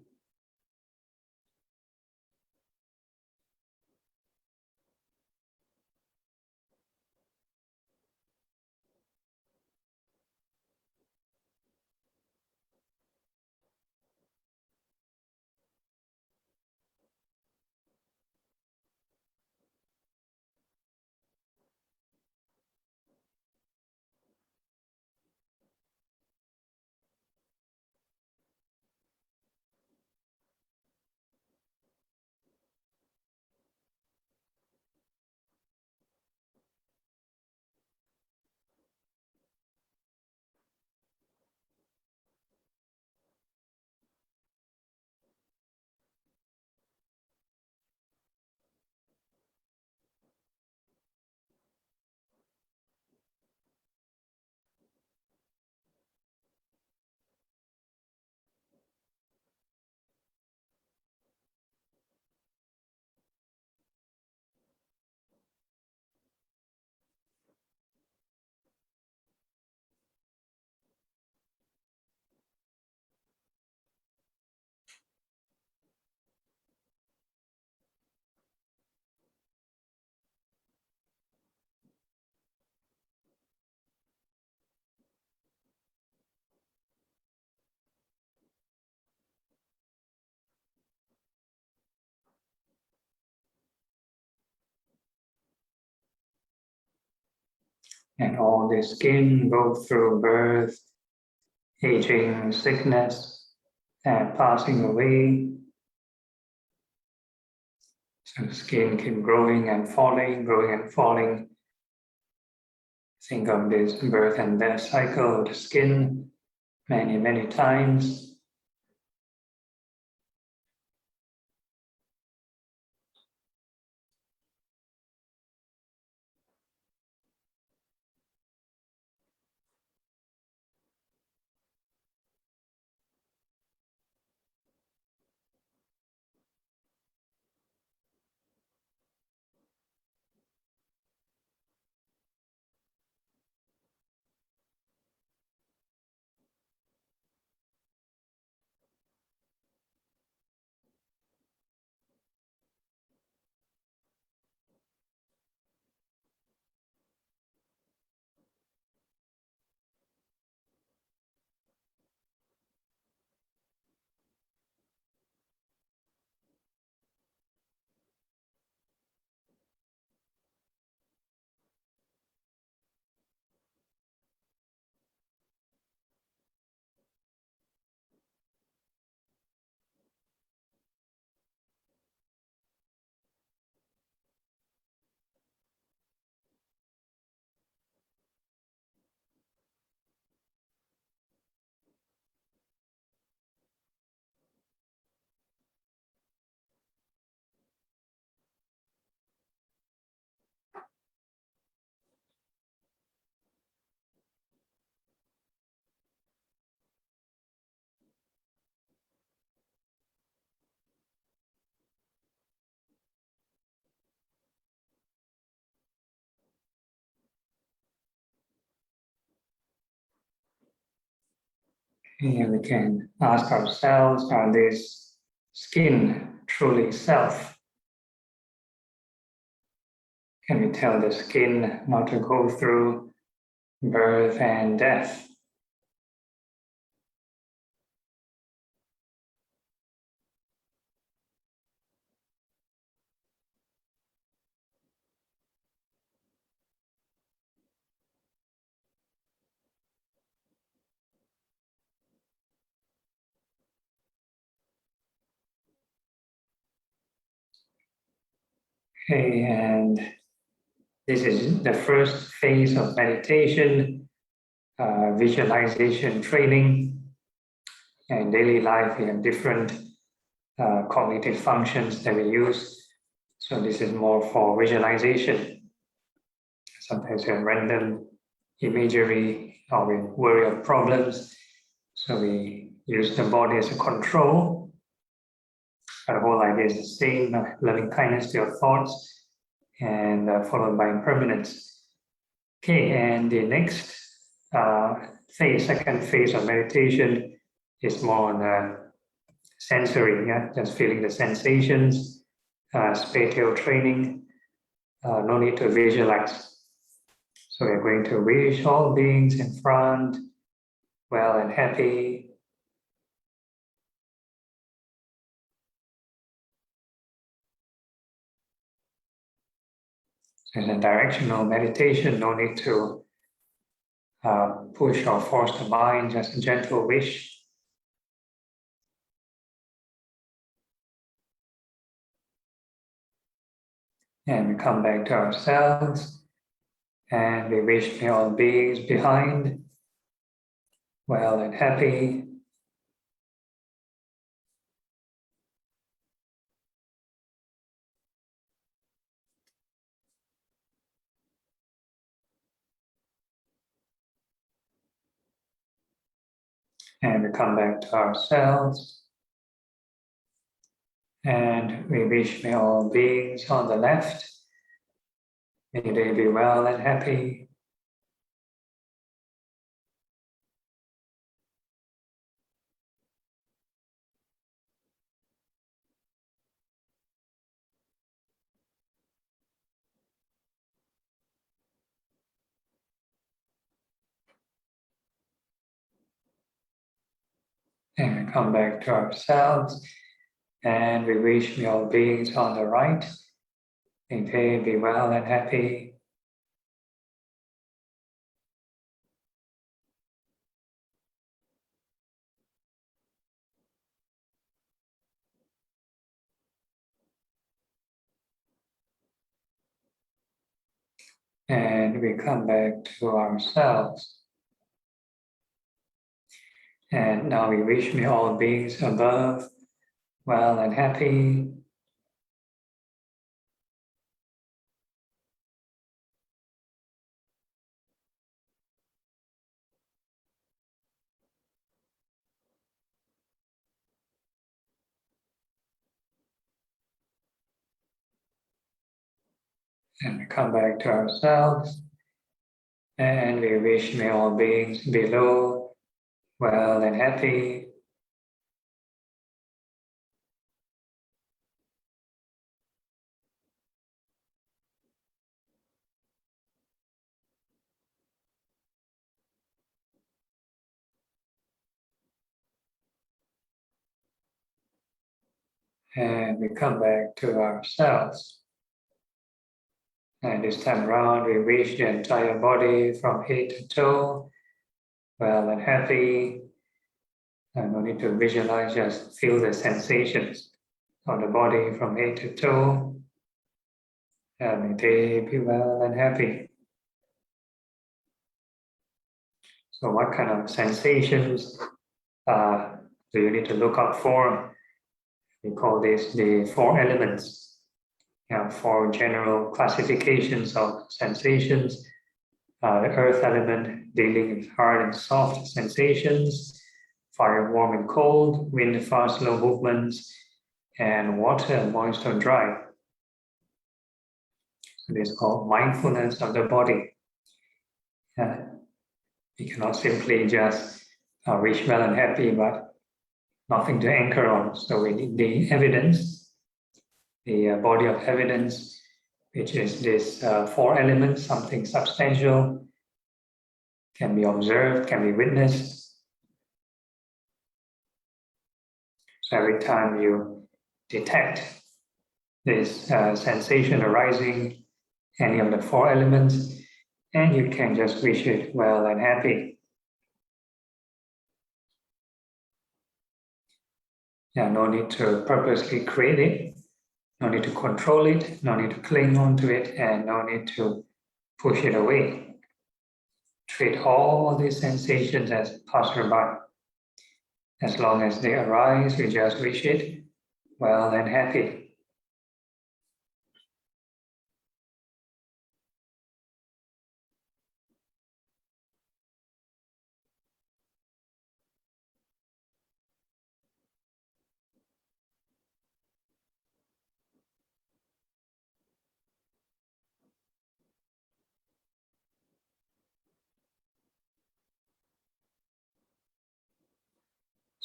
And all the skin go through birth, aging, sickness, and passing away. So the skin keep growing and falling, growing and falling. Think of this birth and death cycle of the skin many, many times. And we can ask ourselves, are this skin truly self? Can we tell the skin not to go through birth and death? Okay, and this is the first phase of meditation, visualization training. In daily life, we have different cognitive functions that we use. So this is more for visualization. Sometimes we have random imagery or we worry of problems. So we use the body as a control. The whole idea is the same, loving kindness to your thoughts and followed by impermanence. Okay, and the next phase, second phase of meditation is more on sensory, just feeling the sensations, spatial training, no need to visualize. So we're going to wish all beings in front, well and happy. So in a directional meditation, no need to push or force the mind, just a gentle wish. And we come back to ourselves and we wish may all beings behind well and happy. And we come back to ourselves and we wish may all beings on the left, may they be well and happy. And we come back to ourselves and we wish may all beings on the right, may they be well and happy. And we come back to ourselves. And now we wish may all beings above well and happy. And we come back to ourselves. And we wish may all beings below well and happy. And we come back to ourselves. And this time around, we wish the entire body from head to toe well and happy. And no need to visualize, just feel the sensations of the body from head to toe. And may they be well and happy. So what kind of sensations do you need to look out for? We call this the 4 elements. 4 general classifications of sensations. The earth element dealing with hard and soft sensations, fire warm and cold, wind fast slow movements, and water moist or dry. So this is called mindfulness of the body. We cannot simply just wish well and happy, but nothing to anchor on. So we need the evidence, the body of evidence, which is this 4 elements, something substantial, can be observed, can be witnessed. So every time you detect this sensation arising, any of the 4 elements, and you can just wish it well and happy. No need to purposely create it, no need to control it, no need to cling on to it, and no need to push it away. Treat all these sensations as passerby. As long as they arise, you just wish it well and happy.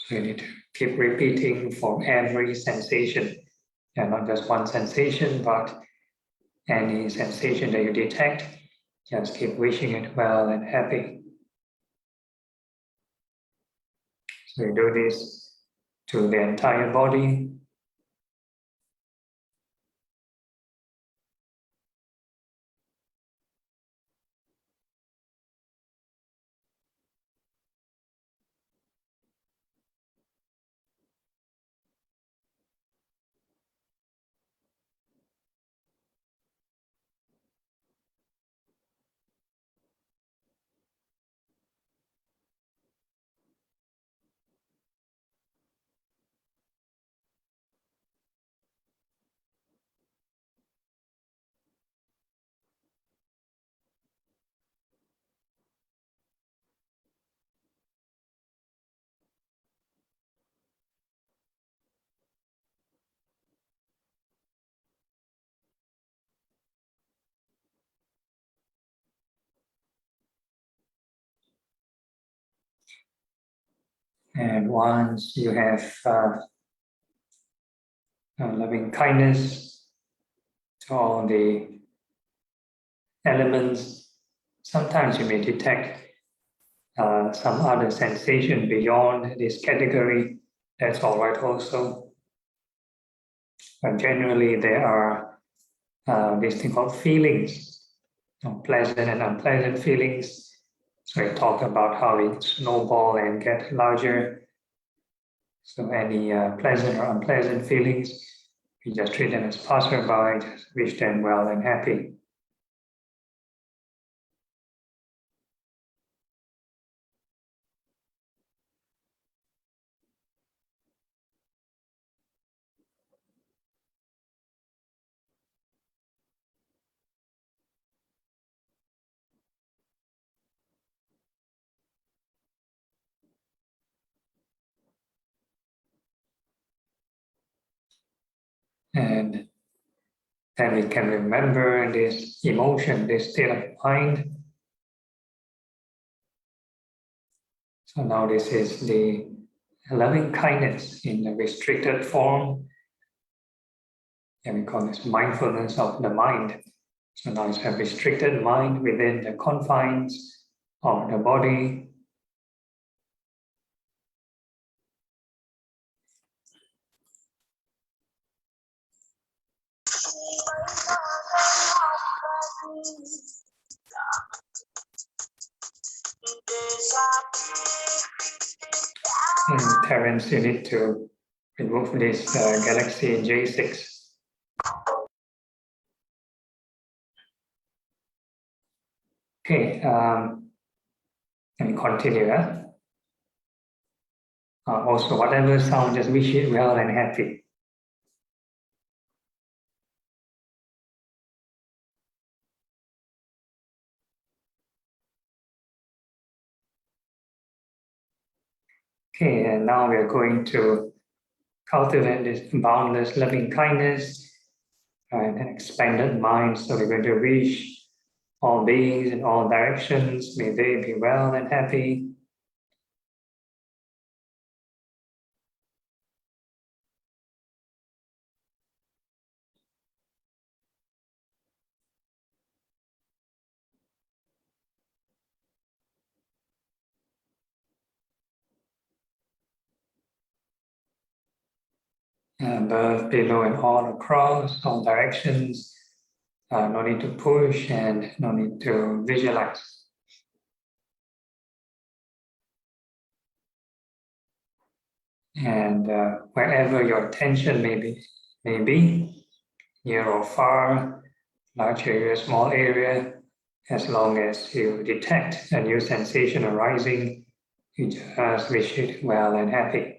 So you need to keep repeating for every sensation, and not just one sensation, but any sensation that you detect, just keep wishing it well and happy. So you do this to the entire body. And once you have loving kindness to all the elements, sometimes you may detect some other sensation beyond this category. That's all right also. But generally there are this thing called feelings, pleasant and unpleasant feelings. So we talk about how it snowball and get larger. So any pleasant or unpleasant feelings, we just treat them as passerby, just wish them well and happy. And then we can remember this emotion, this state of mind. So now this is the loving kindness in a restricted form. And we call this mindfulness of the mind. So now it's a restricted mind within the confines of the body. And Terence, you need to remove this Galaxy J6. Okay, and continue. Also, whatever sound, just wish it well and happy. Okay, and now we are going to cultivate this boundless loving kindness and an expanded mind. So we're going to wish all beings in all directions, may they be well and happy. Above, below, and all across, all directions. No need to push and no need to visualize. And wherever your attention may be, near or far, large area, small area, as long as you detect a new sensation arising, you just wish it well and happy.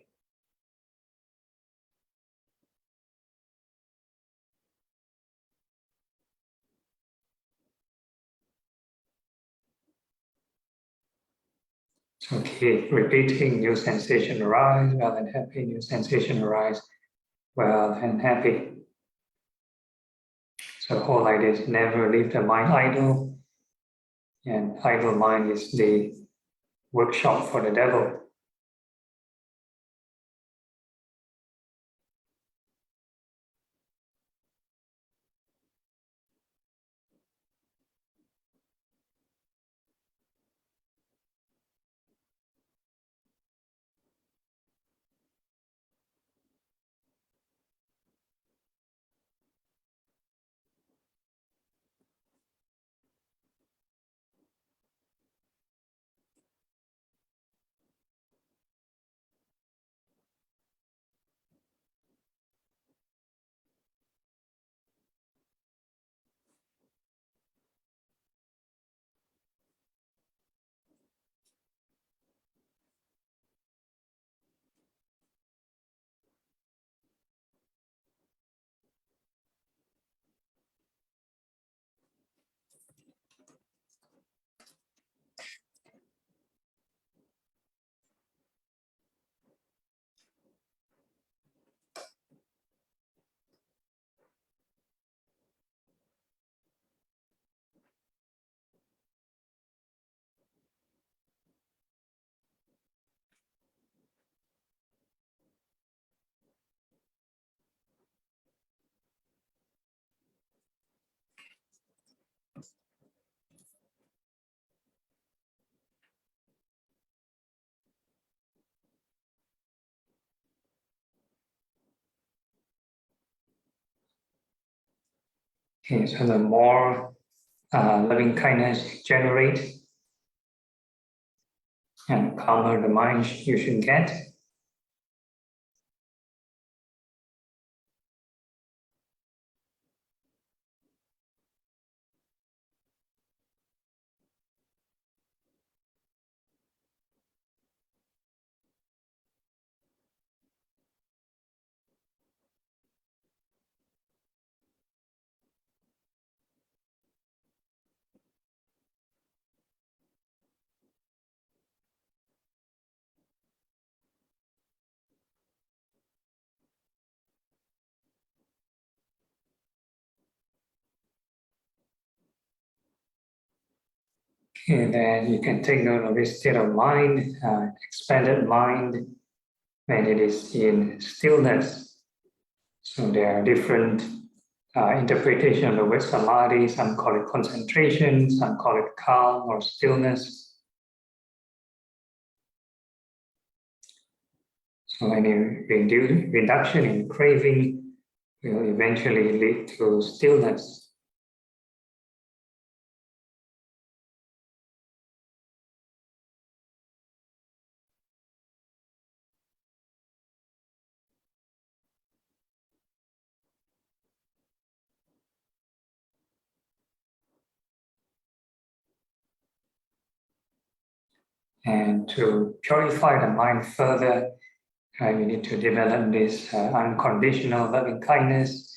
So keep repeating, new sensation arise, well and happy, new sensation arise, well and happy. So hold like this, never leave the mind idle. And idle mind is the workshop for the devil. Okay, so the more loving kindness generate and calmer the mind you should get. And then you can take note of this state of mind, expanded mind, when it is in stillness. So there are different interpretation of the word samadhi. Some call it concentration, some call it calm or stillness. So any reduction in craving will eventually lead to stillness. And to purify the mind further, we need to develop this unconditional loving kindness,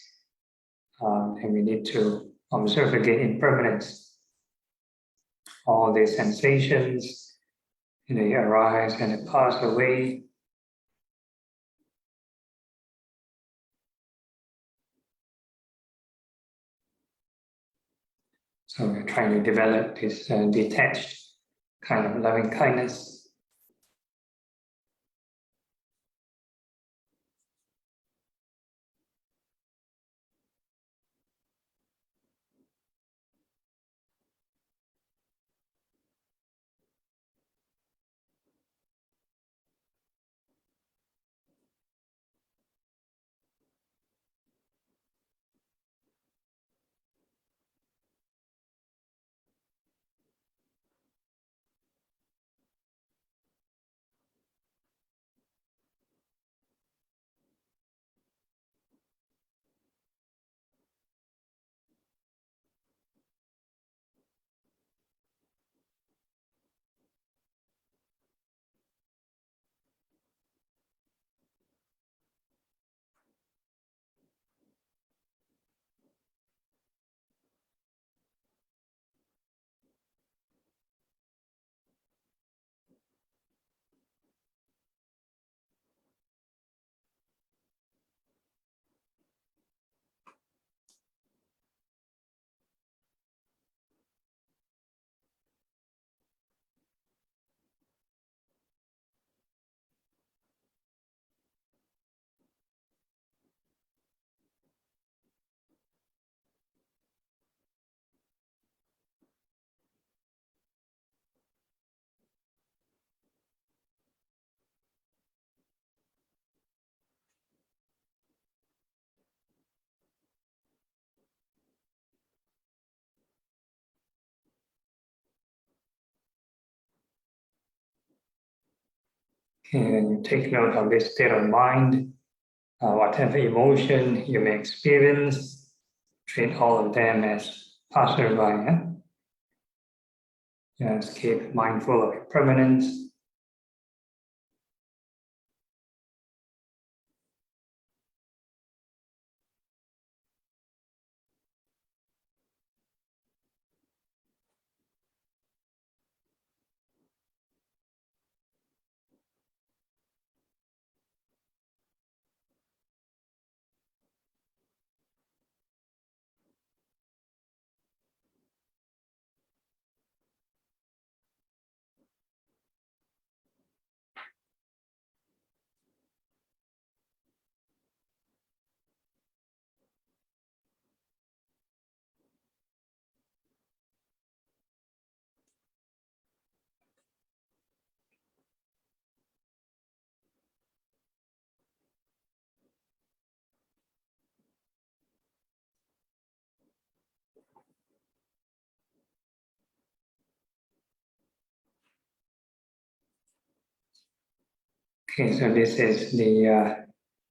and we need to observe again impermanence. All the sensations, they arise and they pass away. So we're trying to develop this detached kind of loving kindness. And you take note of this state of mind, whatever emotion you may experience, treat all of them as passerby. Just keep mindful of impermanence. Okay, so this is the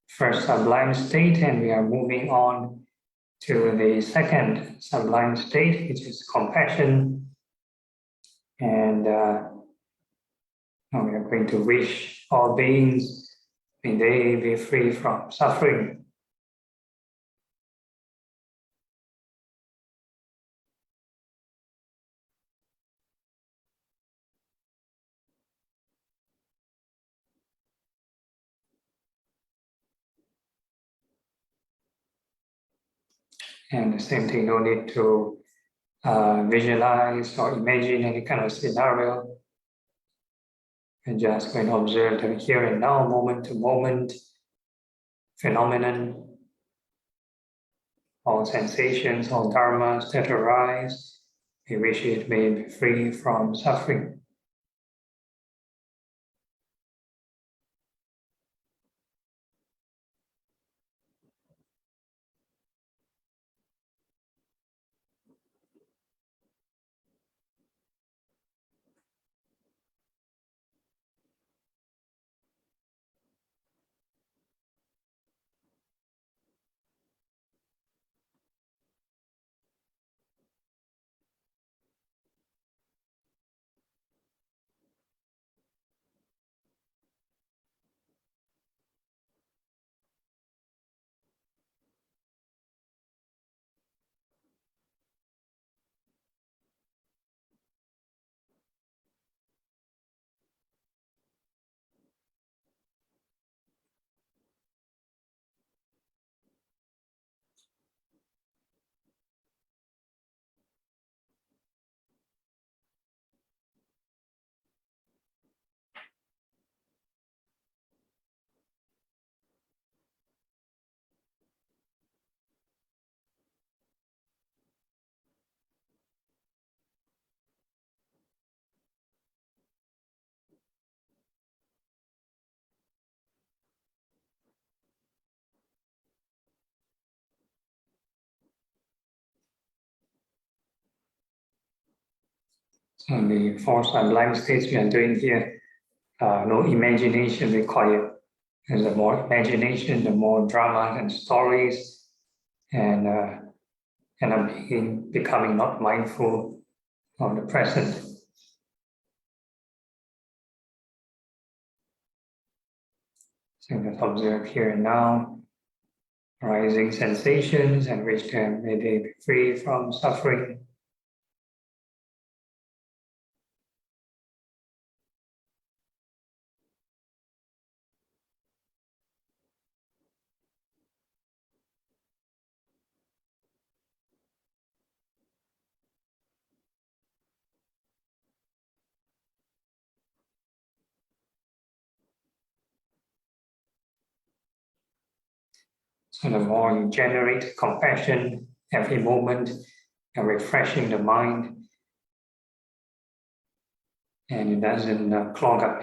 first sublime state, and we are moving on to the second sublime state, which is compassion. And now we are going to wish all beings, may they be free from suffering. And the same thing, no need to visualize or imagine any kind of scenario. And just going to observe the here and now, moment to moment phenomenon, all sensations, all dharmas that arise. We wish it may be free from suffering. So the four sublime states we are doing here, no imagination required. And the more imagination, the more drama and stories, and becoming not mindful of the present. So let's observe here and now, rising sensations, and wish them may they be free from suffering. So the more you generate compassion every moment, and refreshing the mind, and it doesn't clog up.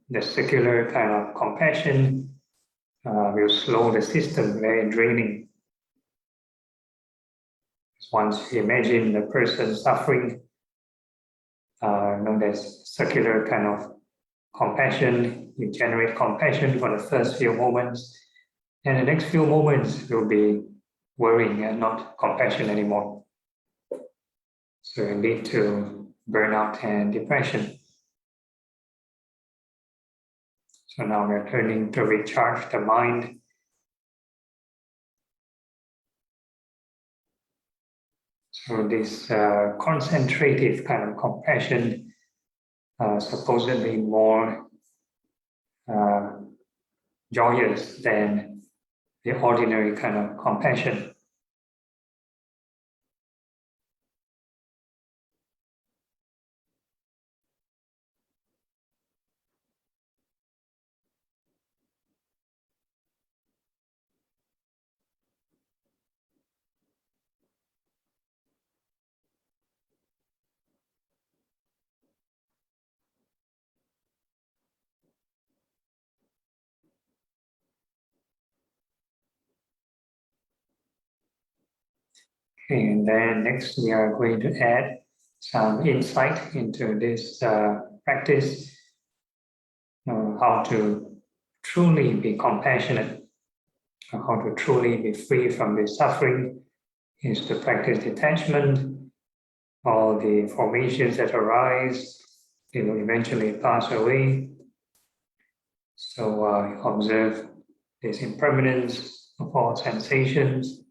The secular kind of compassion will slow the system, very draining. Once you imagine the person suffering, there's secular kind of compassion. You generate compassion for the first few moments, and the next few moments will be worrying and not compassion anymore. So it leads to burnout and depression. So now we're turning to recharge the mind. So this concentrative kind of compassion, supposedly more joyous than the ordinary kind of compassion. And then next we are going to add some insight into this practice, how to truly be compassionate, how to truly be free from the suffering, is to practice detachment. All the formations that arise, they will eventually pass away. So observe this impermanence of all sensations.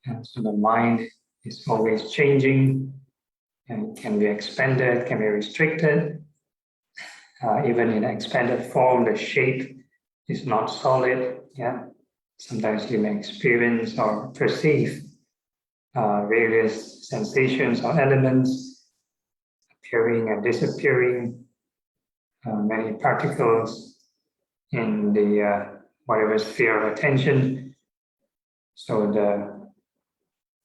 And so the mind is always changing and can be expanded, can be restricted. Even in expanded form, the shape is not solid. Yeah, sometimes you may experience or perceive various sensations or elements appearing and disappearing, many particles in the whatever sphere of attention. So the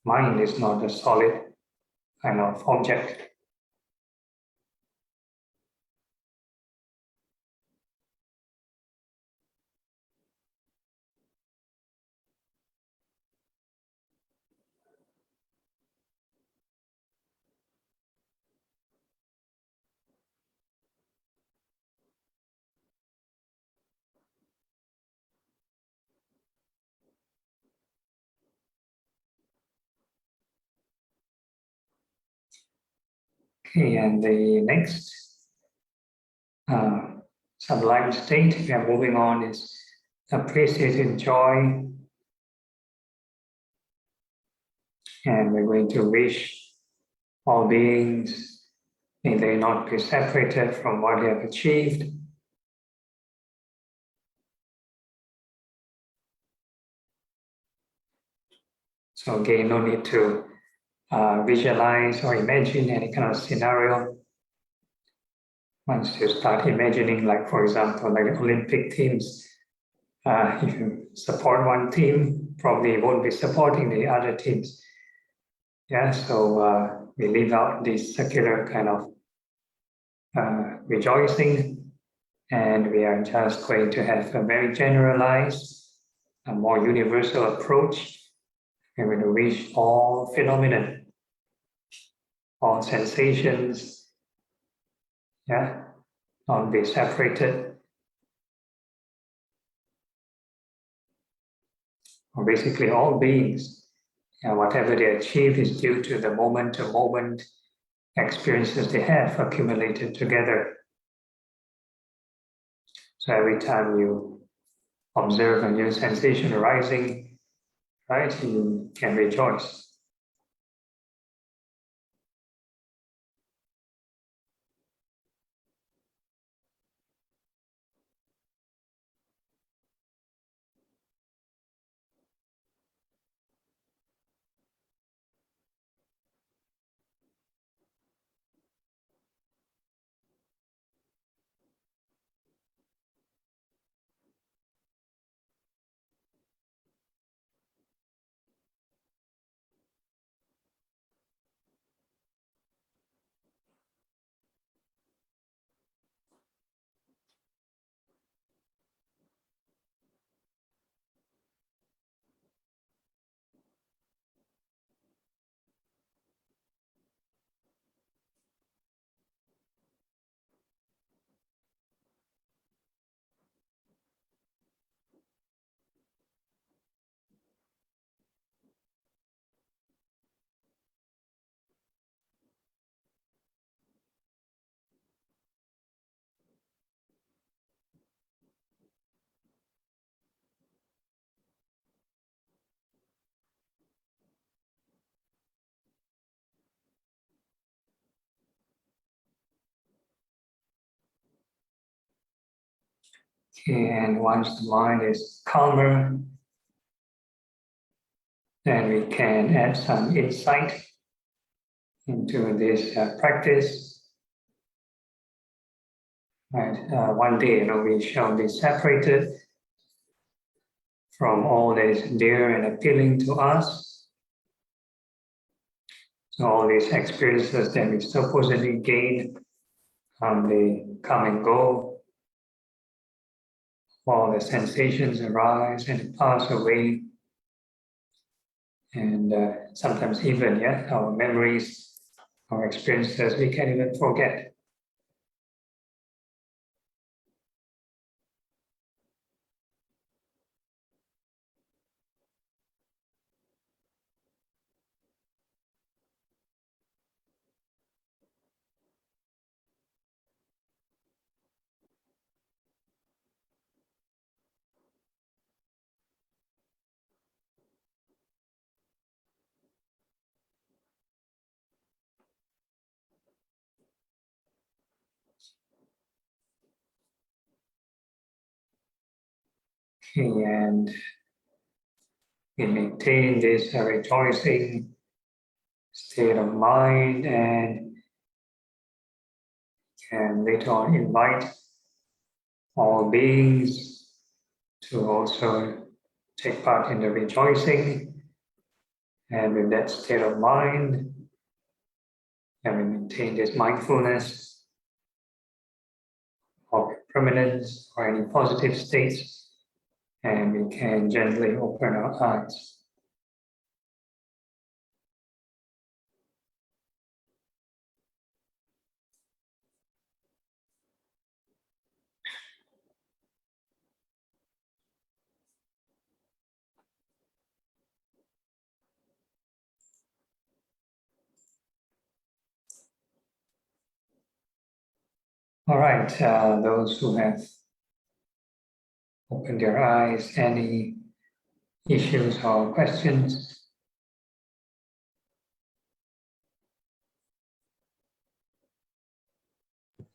mind is not a solid kind of object. Okay, and the next sublime state we are moving on is appreciated joy. And we're going to wish all beings, may they not be separated from what they have achieved. So again, no need to visualize or imagine any kind of scenario. Once you start imagining, like for example, like the Olympic teams, if you support one team, probably won't be supporting the other teams. Yeah, so we leave out this circular kind of rejoicing, and we are just going to have a very generalized, a more universal approach. We're going to wish all phenomena, all sensations, yeah, not be separated. Or basically all beings, whatever they achieve is due to the moment-to-moment experiences they have accumulated together. So every time you observe a new sensation arising, right, you can rejoice. And once the mind is calmer, then we can add some insight into this practice. Right? One day, we shall be separated from all that is dear and appealing to us. So all these experiences that we supposedly gain, they come and go. All the sensations arise and pass away. And sometimes even, our memories, our experiences, we can't even forget. And we maintain this rejoicing state of mind, and can later on invite all beings to also take part in the rejoicing. And with that state of mind, and we maintain this mindfulness of permanence or any positive states, and we can gently open our eyes. All right, those who have opened their eyes, any issues or questions?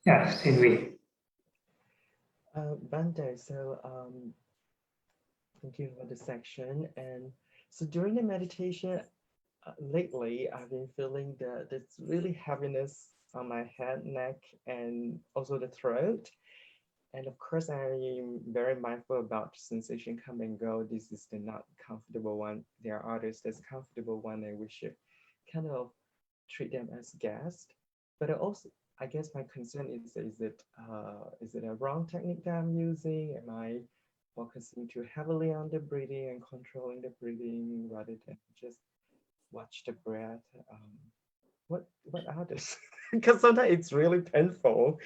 Yes, Cindy. Bante, so thank you for the section. And so during the meditation, lately I've been feeling this really heaviness on my head, neck, and also the throat. And of course, I'm very mindful about sensation come and go. This is the not comfortable one. There are others that's comfortable one, and we should kind of treat them as guests. But I guess my concern is it a wrong technique that I'm using? Am I focusing too heavily on the breathing and controlling the breathing rather than just watch the breath? What are this? Because sometimes it's really painful.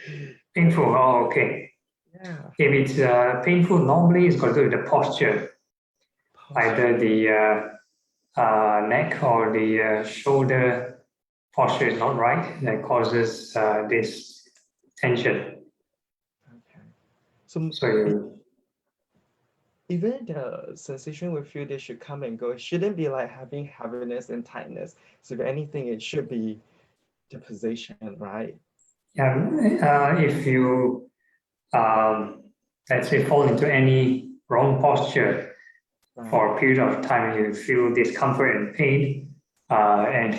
Painful, oh, okay. Yeah. If it's painful, normally it's got to do with the posture. Either the neck or the shoulder posture is not right, that causes this tension. Okay. So you, even the sensation we feel they should come and go. It shouldn't be like having heaviness and tightness. So if anything, it should be the position, right? yeah, if you let's say fall into any wrong posture for a period of time, you feel discomfort and pain, and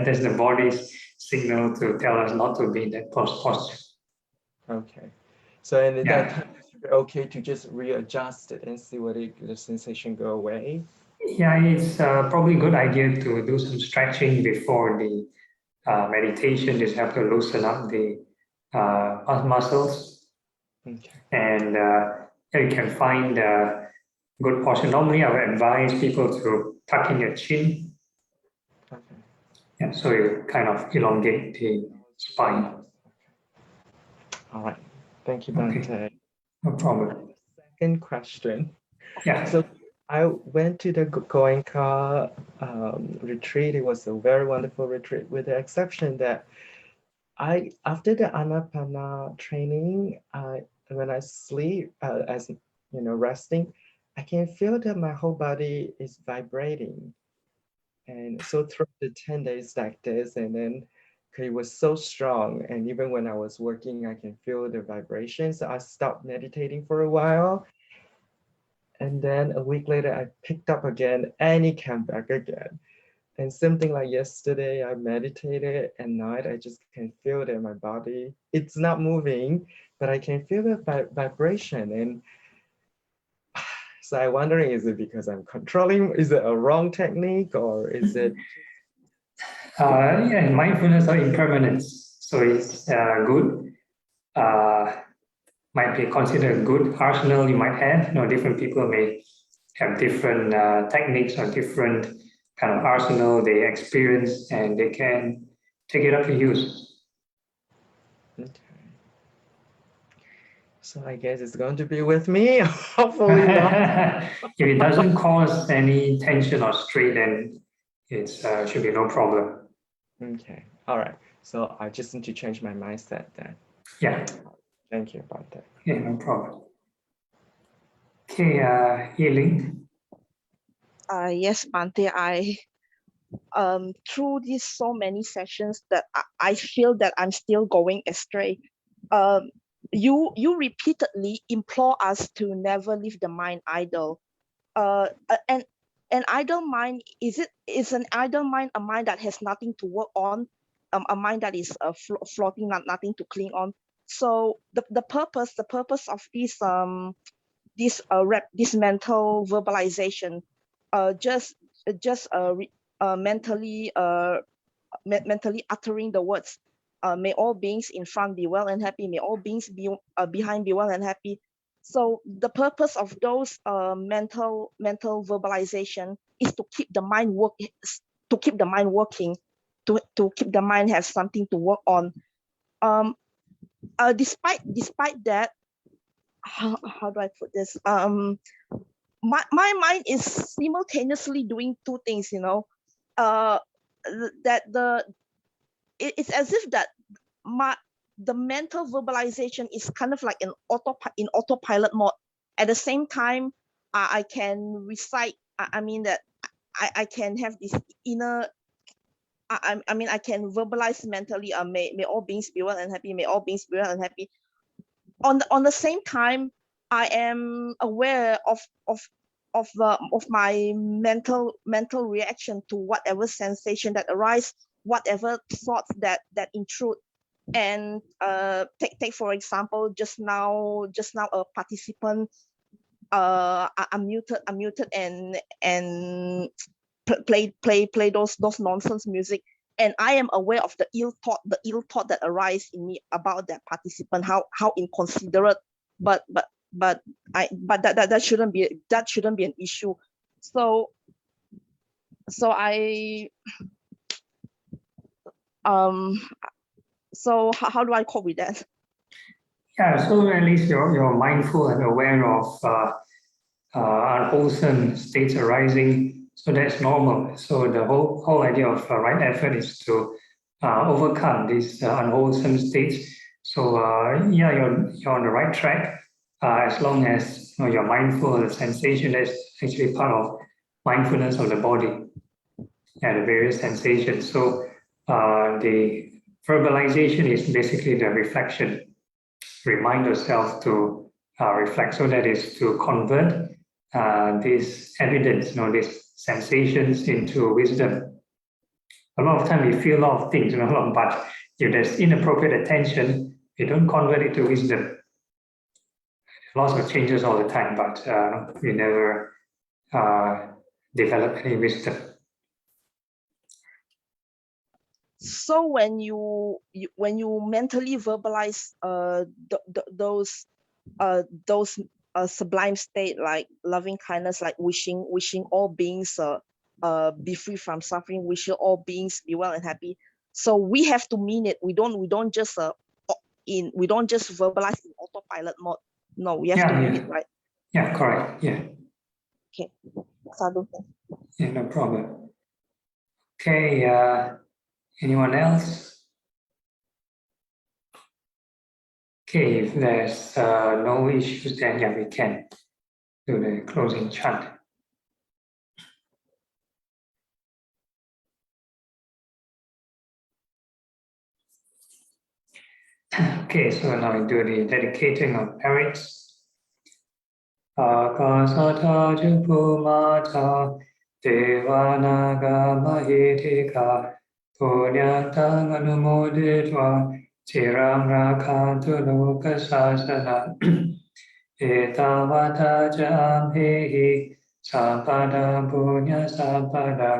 that's the body's signal to tell us not to be in that posture. Okay. So in that time, it's okay to just readjust it and see whether the sensation go away. Yeah, it's probably a good idea to do some stretching before the meditation. Just have to loosen up the muscles. Okay. And you can find a good posture. Normally, I would advise people to tuck in your chin. Okay. Yeah, so you kind of elongate the spine. All right. Thank you, Bante. Okay. No problem. Second question. Yeah. So I went to the Goenka retreat. It was a very wonderful retreat, with the exception that after the Anapana training, when I sleep, as resting, I can feel that my whole body is vibrating. And so through the 10 days like this, and then it was so strong. And even when I was working, I can feel the vibrations. So I stopped meditating for a while. And then a week later, I picked up again and it came back again. And something like yesterday, I meditated at night. I just can feel that my body, it's not moving, but I can feel the vibration. And so I'm wondering, is it because I'm controlling? Is it a wrong technique, or is it? Yeah, mindfulness or impermanence. So it's good. Might be considered a good arsenal you might have. Different people may have different techniques or different kind of arsenal they experience, and they can take it up to use. Okay. So I guess it's going to be with me. Hopefully not. If it doesn't cause any tension or strain, then it should be no problem. Okay. All right. So I just need to change my mindset then. Yeah. Thank you about that. Yeah, no problem. Okay, Healing. Yes, Bante, I through these so many sessions that I feel that I'm still going astray. you repeatedly implore us to never leave the mind idle. And an idle mind, is an idle mind a mind that has nothing to work on, a mind that is floating, nothing to cling on? So the purpose of this mental verbalization, just mentally mentally uttering the words, may all beings in front be well and happy, may all beings behind be well and happy. So the purpose of those mental verbalization is to keep the mind working, to keep the mind have something to work on. Despite that, how do I put this? My mind is simultaneously doing two things, you know. That it's as if that the mental verbalization is kind of like in autopilot mode. At the same time, I can recite. I mean that I can have this inner. I mean I can verbalize mentally. May all beings be well and happy. May all beings be well and happy. On the same time, I am aware of my mental reaction to whatever sensation that arise, whatever thoughts that intrude. And take for example, just now a participant unmuted and play those nonsense music, and I am aware of the ill thought that arise in me about that participant, how inconsiderate, but that shouldn't be an issue. So I so how do I cope with that? Yeah, so at least you're mindful and aware of unwholesome states arising. So that's normal. So the whole idea of right effort is to overcome these unwholesome states. So yeah, you're on the right track. As long as you're mindful of the sensation, that's actually part of mindfulness of the body and the various sensations. So the verbalization is basically the reflection. Remind yourself to reflect. So that is to convert this evidence, these sensations into wisdom. A lot of time we feel a lot of things, but if there's inappropriate attention, we don't convert it to wisdom. Lots of changes all the time, but we never develop any wisdom. So when you mentally verbalize those sublime state, like loving kindness, like wishing all beings be free from suffering, wishing all beings be well and happy. So we have to mean it. We don't just verbalize in autopilot mode. No, we have to mean it, right? Yeah, correct. Yeah. Okay. Sadhu. Yeah, no problem. Okay. Anyone else? Okay, if there's no issues, then yeah, we can do the closing chant. Okay, so now we do the dedicating of merits. Akasata Jupumata Devanaga Mahitika Punyantang Anumoditva Chiram Rakhantu Lokasasana Etavata Jamhehi Sampada Punya Sampada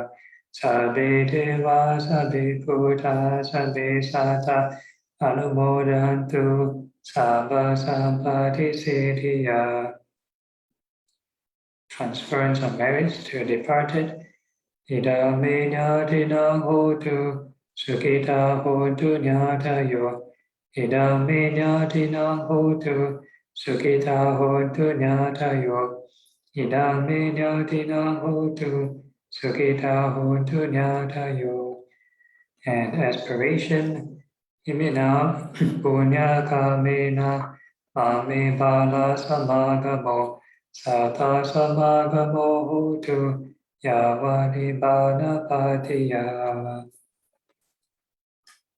Sabbe Deva Sabbe Buddha Sabbe Sata Anumodantu Sabba Sampati Siddhya. Transference of merits to the departed. Idame nyatina hotu, sukita hotu nyatayo. Idame nyatina hotu, sukita hotu nyatayo. Idame nyatina hotu, sukita hotu nyatayo. And aspiration, imina punya kamena, ame bala samagamo. Sata samagamo hotu yavani bana patiya.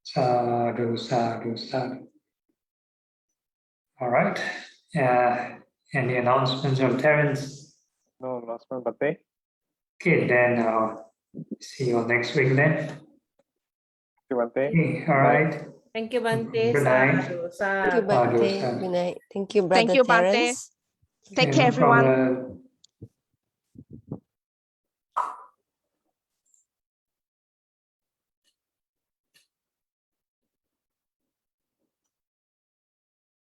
Sadhu, sadhu, sadhu. All right. Any announcements from Terence? No announcement, Bante. Okay, then I'll see you next week then. See you, Bante. Okay, all right. Thank you, Bante. Good night. Sadhu, Thank you, sadhu. Bante. Sadhu. Good night. Thank you, Thank Brother you, Bante. Terence. Take Okay, care, no everyone. problem.